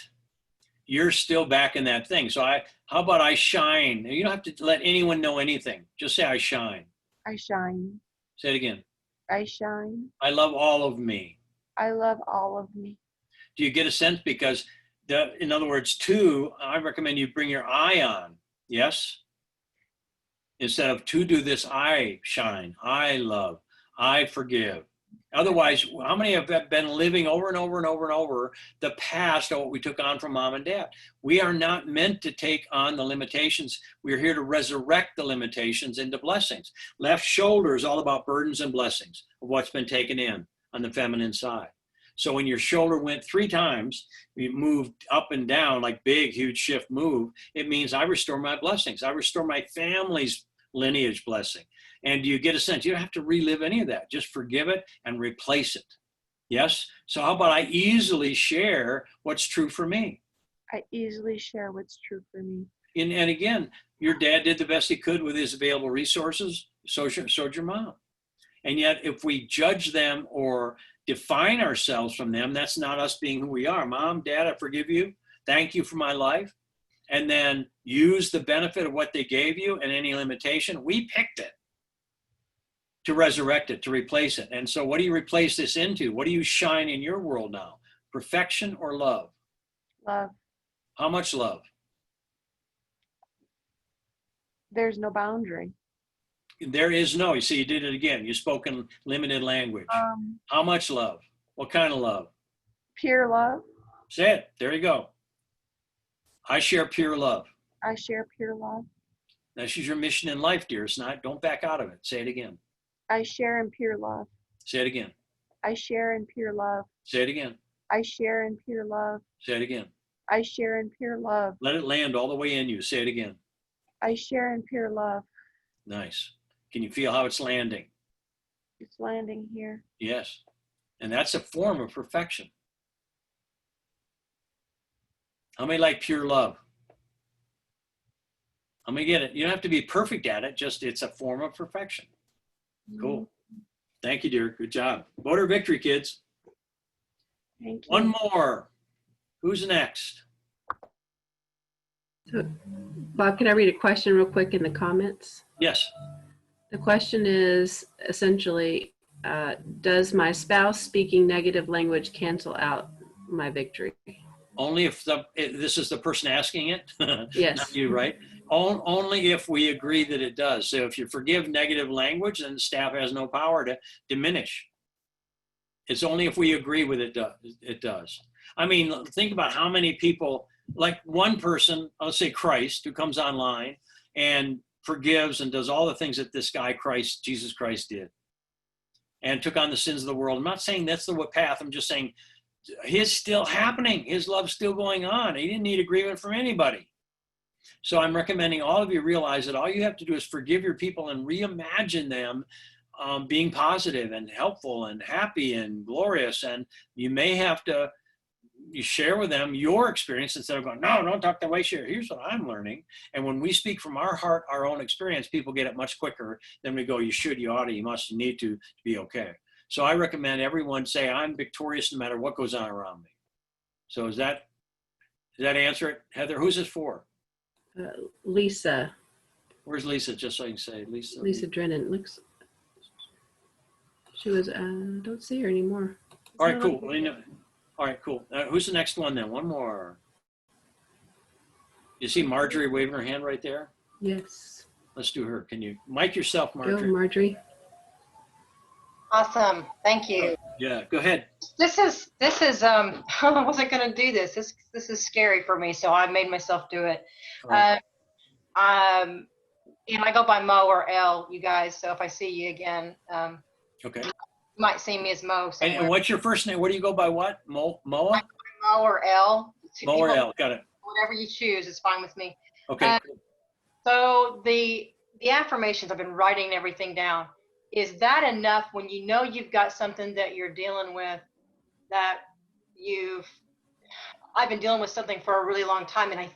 Speaker 1: you're still back in that thing. So how about I shine? You don't have to let anyone know anything. Just say I shine.
Speaker 4: I shine.
Speaker 1: Say it again.
Speaker 4: I shine.
Speaker 1: I love all of me.
Speaker 4: I love all of me.
Speaker 1: Do you get a sense? Because in other words, I recommend you bring your I on. Yes? Instead of to do this, I shine, I love, I forgive. Otherwise, how many have been living over and over and over and over the past of what we took on from mom and dad? We are not meant to take on the limitations. We're here to resurrect the limitations into blessings. Left shoulder is all about burdens and blessings of what's been taken in on the feminine side. So when your shoulder went 3 times, you moved up and down like big, huge shift move, it means I restore my blessings. I restore my family's lineage blessing. And you get a sense, you don't have to relive any of that. Just forgive it and replace it. Yes? So how about I easily share what's true for me?
Speaker 4: I easily share what's true for me.
Speaker 1: And again, your dad did the best he could with his available resources. So did your mom. And yet, if we judge them or define ourselves from them, that's not us being who we are. Mom, Dad, I forgive you. Thank you for my life. And then use the benefit of what they gave you and any limitation. We picked it to resurrect it, to replace it. And so what do you replace this into? What do you shine in your world now? Perfection or love?
Speaker 4: Love.
Speaker 1: How much love?
Speaker 4: There's no boundary.
Speaker 1: There is no, you see, you did it again. You spoke in limited language. How much love? What kind of love?
Speaker 4: Pure love.
Speaker 1: Say it. There you go. I share pure love.
Speaker 4: I share pure love.
Speaker 1: This is your mission in life, dear. It's not, don't back out of it. Say it again.
Speaker 4: I share in pure love.
Speaker 1: Say it again.
Speaker 4: I share in pure love.
Speaker 1: Say it again.
Speaker 4: I share in pure love.
Speaker 1: Say it again.
Speaker 4: I share in pure love.
Speaker 1: Let it land all the way in you. Say it again.
Speaker 4: I share in pure love.
Speaker 1: Nice. Can you feel how it's landing?
Speaker 4: It's landing here.
Speaker 1: Yes. And that's a form of perfection. How many like pure love? How many get it? You don't have to be perfect at it. Just it's a form of perfection. Cool. Thank you, dear. Good job. Voter victory, kids.
Speaker 4: Thank you.
Speaker 1: One more. Who's next?
Speaker 2: So, Bob, can I read a question real quick in the comments?
Speaker 1: Yes.
Speaker 2: The question is essentially, does my spouse speaking negative language cancel out my victory?
Speaker 1: Only if this is the person asking it,
Speaker 2: Yes.
Speaker 1: not you, right? Only if we agree that it does. So if you forgive negative language, then the staff has no power to diminish. It's only if we agree with it, it does. I mean, think about how many people, like one person, let's say Christ, who comes online and forgives and does all the things that this guy Christ, Jesus Christ, did and took on the sins of the world. I'm not saying that's the path. I'm just saying his still happening. His love's still going on. He didn't need agreement from anybody. So I'm recommending all of you realize that all you have to do is forgive your people and reimagine them being positive and helpful and happy and glorious. And you may have to you share with them your experience instead of going, no, don't talk that way. Share. Here's what I'm learning. And when we speak from our heart, our own experience, people get it much quicker than we go, you should, you ought to, you must, you need to be okay. So I recommend everyone say, I'm victorious no matter what goes on around me. So does that answer it? Heather, who's this for?
Speaker 2: Lisa.
Speaker 1: Where's Lisa? Just so I can say Lisa.
Speaker 2: Lisa Drennan. Looks. She was. Don't see her anymore.
Speaker 1: All right, cool. All right, cool. Who's the next one then? One more. You see Marjorie waving her hand right there?
Speaker 2: Yes.
Speaker 1: Let's do her. Can you mic yourself, Marjorie?
Speaker 2: Go, Marjorie.
Speaker 5: Awesome. Thank you.
Speaker 1: Yeah, go ahead.
Speaker 5: This is I wasn't going to do this. This is scary for me, so I made myself do it.
Speaker 1: Right.
Speaker 5: And I go by Mo or L, you guys. So if I see you again,
Speaker 1: Okay.
Speaker 5: you might see me as Mo somewhere.
Speaker 1: And what's your first name? What do you go by? What? Moa?
Speaker 5: Mo or L.
Speaker 1: Mo or L. Got it.
Speaker 5: Whatever you choose is fine with me.
Speaker 1: Okay. Cool.
Speaker 5: So the affirmations, I've been writing everything down. Is that enough when you know you've got something that you're dealing with that I've been dealing with something for a really long time, and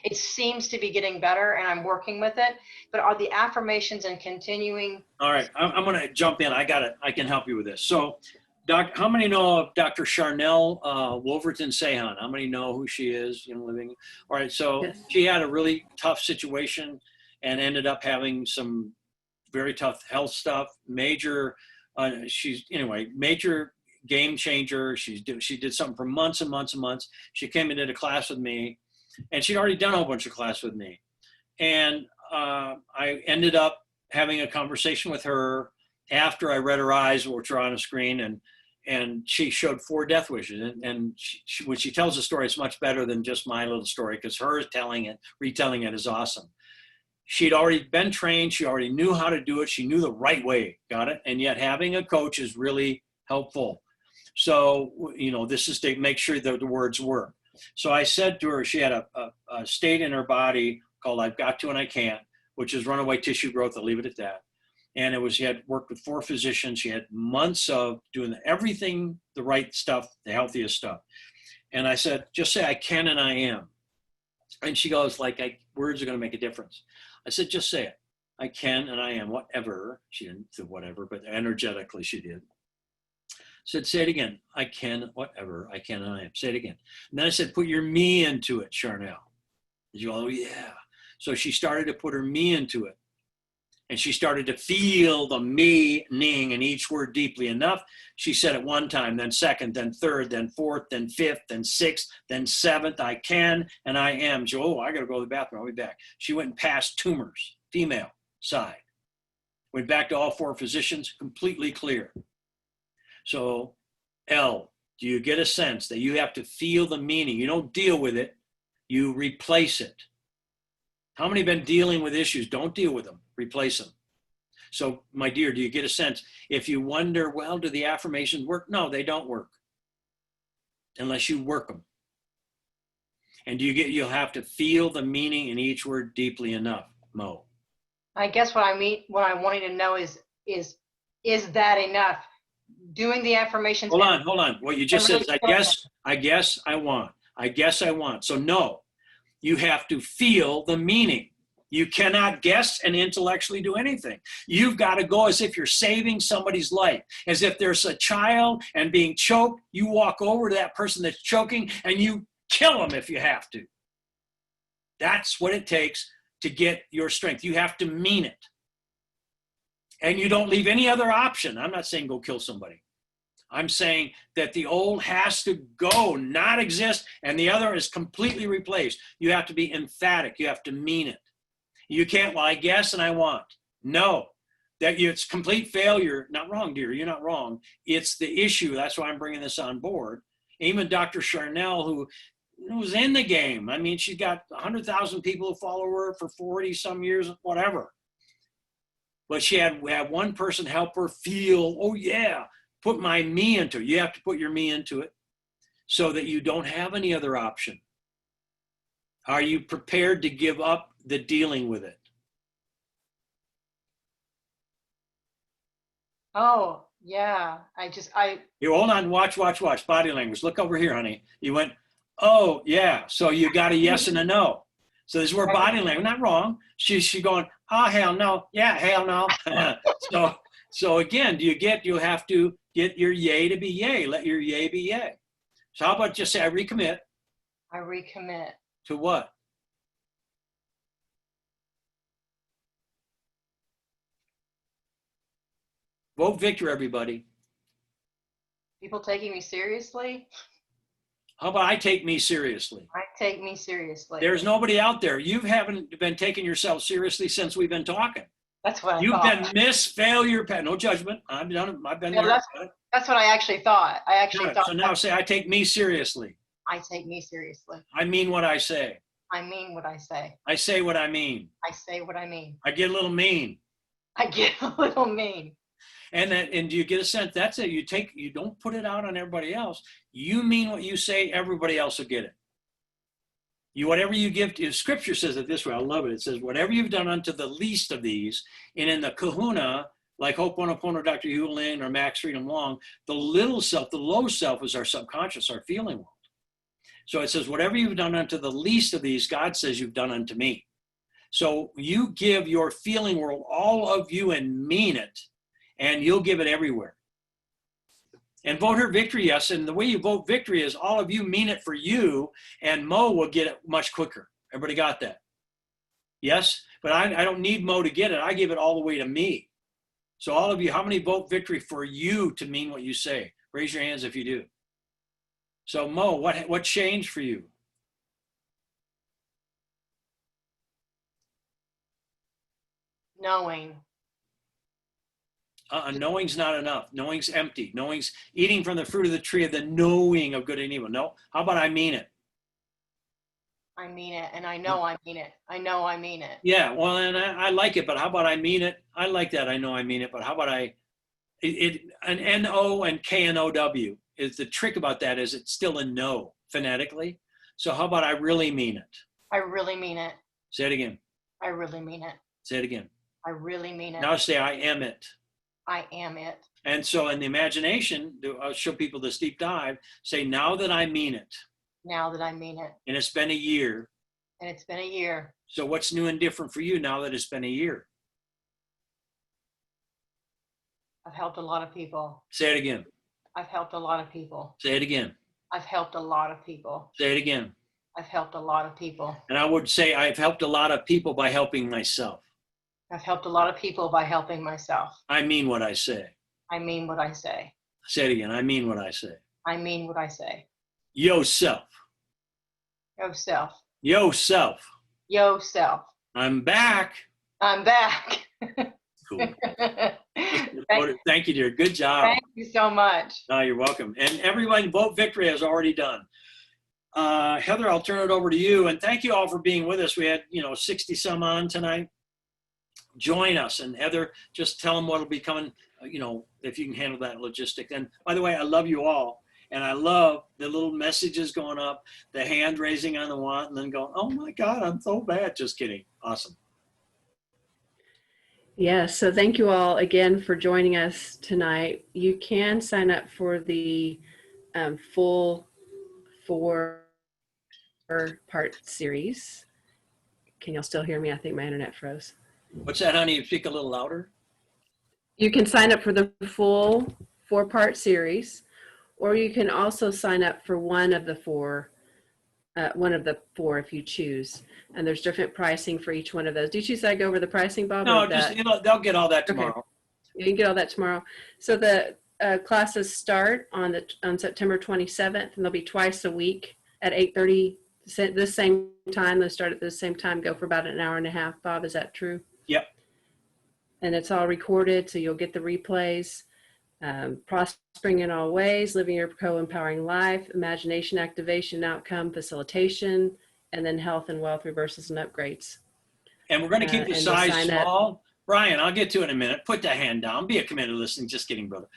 Speaker 5: it seems to be getting better and I'm working with it, but are the affirmations and continuing?
Speaker 1: All right. I'm going to jump in. I got it. I can help you with this. So how many know of Dr. Charnel Wolverton Sehan? How many know who she is, living? All right. So
Speaker 2: Yes.
Speaker 1: She had a really tough situation and ended up having some very tough health stuff, major game changer. She did something for months and months and months. She came and did a class with me, and she'd already done a whole bunch of class with me. And I ended up having a conversation with her after I read her eyes, which are on a screen, and she showed 4 death wishes. And when she tells the story, it's much better than just my little story, because her retelling it is awesome. She'd already been trained. She already knew how to do it. She knew the right way. Got it? And yet having a coach is really helpful. So, this is to make sure that the words work. So I said to her, she had a state in her body called I've got to and I can't, which is runaway tissue growth. I'll leave it at that. And she had worked with 4 physicians. She had months of doing everything, the right stuff, the healthiest stuff. And I said, just say I can and I am. And she goes words are going to make a difference. I said, just say it. I can and I am, whatever. She didn't say whatever, but energetically she did. Said, say it again. I can, whatever. I can and I am. Say it again. And then I said, put your me into it, Charnel. And she goes, oh, yeah. So she started to put her me into it. And she started to feel the meaning in each word deeply enough. She said it 1 time, then 2nd, then 3rd, then 4th, then 5th, then 6th, then 7th. I can and I am. She, I got to go to the bathroom. I'll be back. She went and passed tumors, female side. Went back to all 4 physicians, completely clear. So, L, do you get a sense that you have to feel the meaning? You don't deal with it, you replace it. How many have been dealing with issues? Don't deal with them, replace them. So, my dear, do you get a sense? If you wonder, well, do the affirmations work? No, they don't work unless you work them. And you'll have to feel the meaning in each word deeply enough, Mo.
Speaker 5: I guess what I'm wanting to know is that enough? Doing the affirmations.
Speaker 1: Hold on. What you just said is, I guess I want. So no, you have to feel the meaning. You cannot guess and intellectually do anything. You've got to go as if you're saving somebody's life. As if there's a child and being choked, you walk over to that person that's choking and you kill them if you have to. That's what it takes to get your strength. You have to mean it. And you don't leave any other option. I'm not saying go kill somebody. I'm saying that the old has to go, not exist, and the other is completely replaced. You have to be emphatic. You have to mean it. You can't, well, I guess and I want. No. that it's complete failure. Not wrong, dear. You're not wrong. It's the issue. That's why I'm bringing this on board. Even Dr. Charnel, who's in the game. I mean, she's got 100,000 people who follow her for 40 some years, whatever. But we had one person help her feel, oh yeah, put my me into it. You have to put your me into it so that you don't have any other option. Are you prepared to give up the dealing with it?
Speaker 5: Oh, yeah.
Speaker 1: You hold on, watch, body language. Look over here, honey. You went, oh yeah. So you got a yes and a no. So this is where body language, not wrong. She's going, oh, hell no. Yeah, hell no. so again, you have to get your yay to be yay. Let your yay be yay. So how about just say, I recommit.
Speaker 5: I recommit.
Speaker 1: To what? Vote victory, everybody.
Speaker 5: People taking me seriously?
Speaker 1: How about I take me seriously?
Speaker 5: I take me seriously.
Speaker 1: There's nobody out there. You haven't been taking yourself seriously since we've been talking.
Speaker 5: That's what I
Speaker 1: You've
Speaker 5: thought.
Speaker 1: been Miss Failure, Pat. No judgment. I've done it. I've been
Speaker 5: Yeah,
Speaker 1: there.
Speaker 5: That's what I actually thought. I actually thought.
Speaker 1: So now say, I take me seriously.
Speaker 5: I take me seriously.
Speaker 1: I mean what I say.
Speaker 5: I mean what I say.
Speaker 1: I say what I mean.
Speaker 5: I say what I mean.
Speaker 1: I get a little mean.
Speaker 5: I get a little mean.
Speaker 1: And you get a sense, that's it. You don't put it out on everybody else. You mean what you say, everybody else will get it. Whatever you give to, scripture says it this way, I love it. It says, whatever you've done unto the least of these, and in the kahuna, like Ho'oponopono, Dr. Hugh Lin or Max Freedom Long, the little self, the low self is our subconscious, our feeling world. So it says, whatever you've done unto the least of these, God says you've done unto me. So you give your feeling world, all of you, and mean it, and you'll give it everywhere. And vote her victory, yes. And the way you vote victory is all of you mean it for you, and Mo will get it much quicker. Everybody got that? Yes? But I don't need Mo to get it. I give it all the way to me. So all of you, how many vote victory for you to mean what you say? Raise your hands if you do. So Mo, what changed for you?
Speaker 5: Knowing.
Speaker 1: Knowing's not enough. Knowing's empty. Knowing's eating from the fruit of the tree of the knowing of good and evil. No, how about I mean it?
Speaker 5: I mean it, and I know I mean it. I know I mean it.
Speaker 1: Yeah, well, and I like it, but how about I mean it? I like that. I know I mean it, but how about an N-O and K-N-O-W is the trick about that is it's still a no phonetically. So how about I really mean it?
Speaker 5: I really mean it.
Speaker 1: Say it again.
Speaker 5: I really mean it.
Speaker 1: Say it again.
Speaker 5: I really mean it.
Speaker 1: Now say I am it.
Speaker 5: I am it.
Speaker 1: And so in the imagination, I'll show people this deep dive, say now that I mean it.
Speaker 5: Now that I mean it.
Speaker 1: And it's been a year.
Speaker 5: And it's been a year.
Speaker 1: So what's new and different for you now that it's been a year?
Speaker 5: I've helped a lot of people.
Speaker 1: Say it again.
Speaker 5: I've helped a lot of people.
Speaker 1: Say it again.
Speaker 5: I've helped a lot of people.
Speaker 1: Say it again.
Speaker 5: I've helped a lot of people.
Speaker 1: And I would say I've helped a lot of people by helping myself.
Speaker 5: I've helped a lot of people by helping myself.
Speaker 1: I mean what I say.
Speaker 5: I mean what I say.
Speaker 1: Say it again. I mean what I say.
Speaker 5: I mean what I say.
Speaker 1: Yourself.
Speaker 5: Yourself.
Speaker 1: Yourself.
Speaker 5: Yourself.
Speaker 1: I'm back.
Speaker 5: I'm back.
Speaker 1: Cool. Thank you, dear. Good job.
Speaker 5: Thank you so much.
Speaker 1: No, you're welcome. And everyone, Vote Victory has already done. Heather, I'll turn it over to you. And thank you all for being with us. We had, 60 some on tonight. Join us. And Heather, just tell them what will be coming, if you can handle that logistic. And by the way, I love you all. And I love the little messages going up, the hand raising on the want, and then going, oh my God, I'm so bad. Just kidding. Awesome.
Speaker 2: Yes, so thank you all again for joining us tonight. You can sign up for the full 4-part series. Can y'all still hear me? I think my internet froze.
Speaker 1: What's that, honey? Speak a little louder.
Speaker 2: You can sign up for the full 4-part series, or you can also sign up for one of the four if you choose. And there's different pricing for each one of those. Do you choose that I go over the pricing, Bob?
Speaker 1: No, just, they'll get all that tomorrow.
Speaker 2: Okay. You can get all that tomorrow. So the classes start on September 27th, and they'll be twice a week at 8:30. This same time, they'll start at the same time, go for about an hour and a half. Bob, is that true?
Speaker 1: Yep.
Speaker 2: and it's all recorded, so you'll get the replays. Prospering in all ways, living your co-empowering life, imagination activation, outcome facilitation, and then health and wealth reversals and upgrades.
Speaker 1: And we're going to keep the
Speaker 2: and to
Speaker 1: size
Speaker 2: sign up-
Speaker 1: small. Brian, I'll get to it in a minute. Put that hand down. Be a committed listening. Just kidding, brother.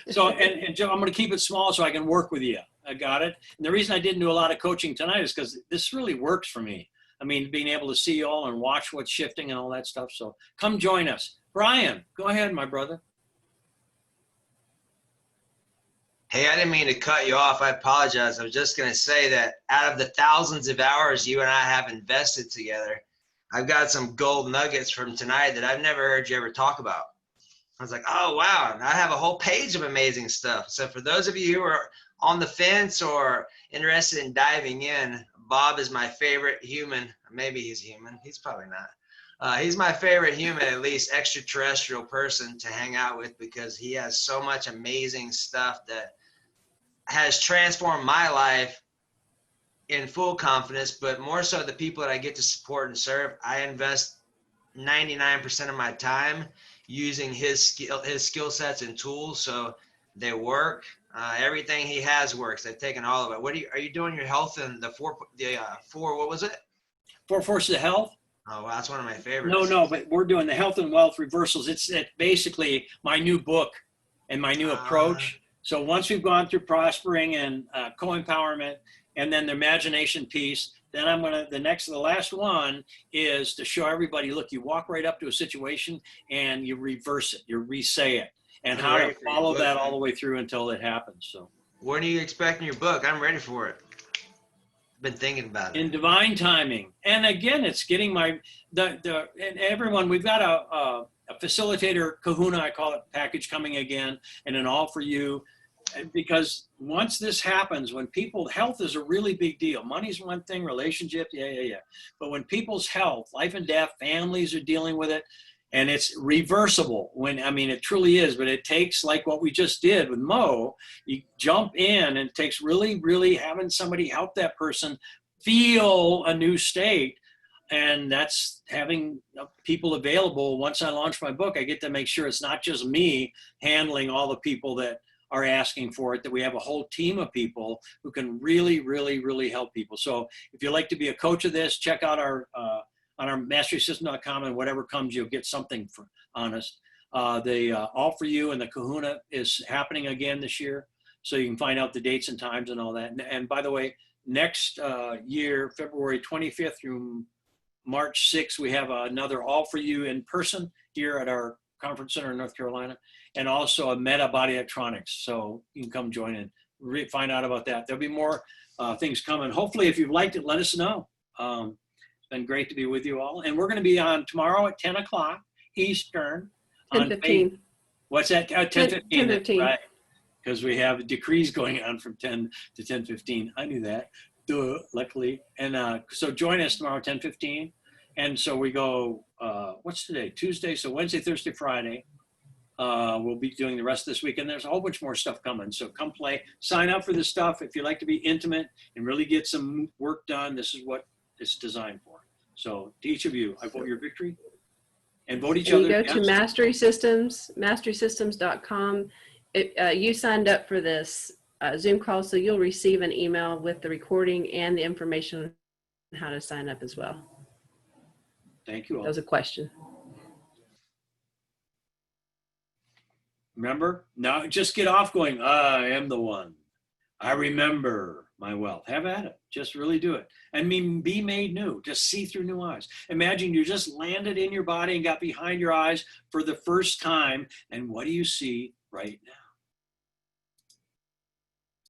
Speaker 1: So, and Joe, I'm going to keep it small so I can work with you. I got it. And the reason I didn't do a lot of coaching tonight is because this really works for me. I mean, being able to see you all and watch what's shifting and all that stuff. So come join us. Brian, go ahead, my brother.
Speaker 6: Hey, I didn't mean to cut you off. I apologize. I was just going to say that out of the thousands of hours you and I have invested together, I've got some gold nuggets from tonight that I've never heard you ever talk about. I was like, oh, wow. I have a whole page of amazing stuff. So for those of you who are on the fence or interested in diving in, Bob is my favorite human. Maybe he's human. He's probably not. He's my favorite human, at least extraterrestrial person to hang out with, because he has so much amazing stuff that has transformed my life in full confidence, but more so the people that I get to support and serve. I invest 99% of my time using his skill sets and tools, so they work. Everything he has works. I've taken all of it. What are you doing your health and the four, what was it?
Speaker 1: 4 Forces of Health.
Speaker 6: Oh, wow, that's one of my favorites.
Speaker 1: No, but we're doing the health and wealth reversals. It's basically my new book and my new approach. So once we've gone through prospering and co-empowerment and then the imagination piece, then I'm going to, the last one is to show everybody, look, you walk right up to a situation and you reverse it, you re-say it, and how to follow that all the way through until it happens. So
Speaker 6: when are you expecting your book? I'm ready for it. Been thinking about it.
Speaker 1: In divine timing. And again, it's getting and everyone, we've got a facilitator kahuna, I call it, package coming again, and an all for you. Because once this happens, when health is a really big deal. Money's one thing, relationships, yeah. But when people's health, life and death, families are dealing with it, and it's reversible. It truly is, but it takes, like what we just did with Mo, you jump in, and it takes really, really having somebody help that person feel a new state. And that's having people available. Once I launch my book, I get to make sure it's not just me handling all the people that are asking for it, that we have a whole team of people who can really, really, really help people. So if you'd like to be a coach of this, check out our on our masterysystem.com, and whatever comes, you'll get something on us. The All For You and the Kahuna is happening again this year. So you can find out the dates and times and all that. And by the way, next year, February 25th through March 6th, we have another All For You in person here at our conference center in North Carolina, and also a Meta Body Electronics. So you can come join and find out about that. There'll be more things coming. Hopefully, if you've liked it, let us know. It's been great to be with you all. And we're going to be on tomorrow at 10 o'clock Eastern.
Speaker 2: 10:15.
Speaker 1: What's that? 10:15.
Speaker 2: 10:15.
Speaker 1: Right. Because we have decrees going on from 10 to 10:15. I knew that. Duh, luckily. And so join us tomorrow, 10:15. And so we go, what's today? Tuesday. So Wednesday, Thursday, Friday. We'll be doing the rest of this week. And there's a whole bunch more stuff coming. So come play. Sign up for this stuff. If you like to be intimate and really get some work done, this is what it's designed for. So to each of you, I vote your victory. And vote each
Speaker 2: And
Speaker 1: other.
Speaker 2: you go to Mastery Systems, masterysystems.com. You signed up for this Zoom call, so you'll receive an email with the recording and the information on how to sign up as well.
Speaker 1: Thank you all.
Speaker 2: That was a question.
Speaker 1: Remember? Now just get off going, I am the one. I remember my wealth. Have at it. Just really do it. And be made new. Just see through new eyes. Imagine you just landed in your body and got behind your eyes for the first time. And what do you see right now?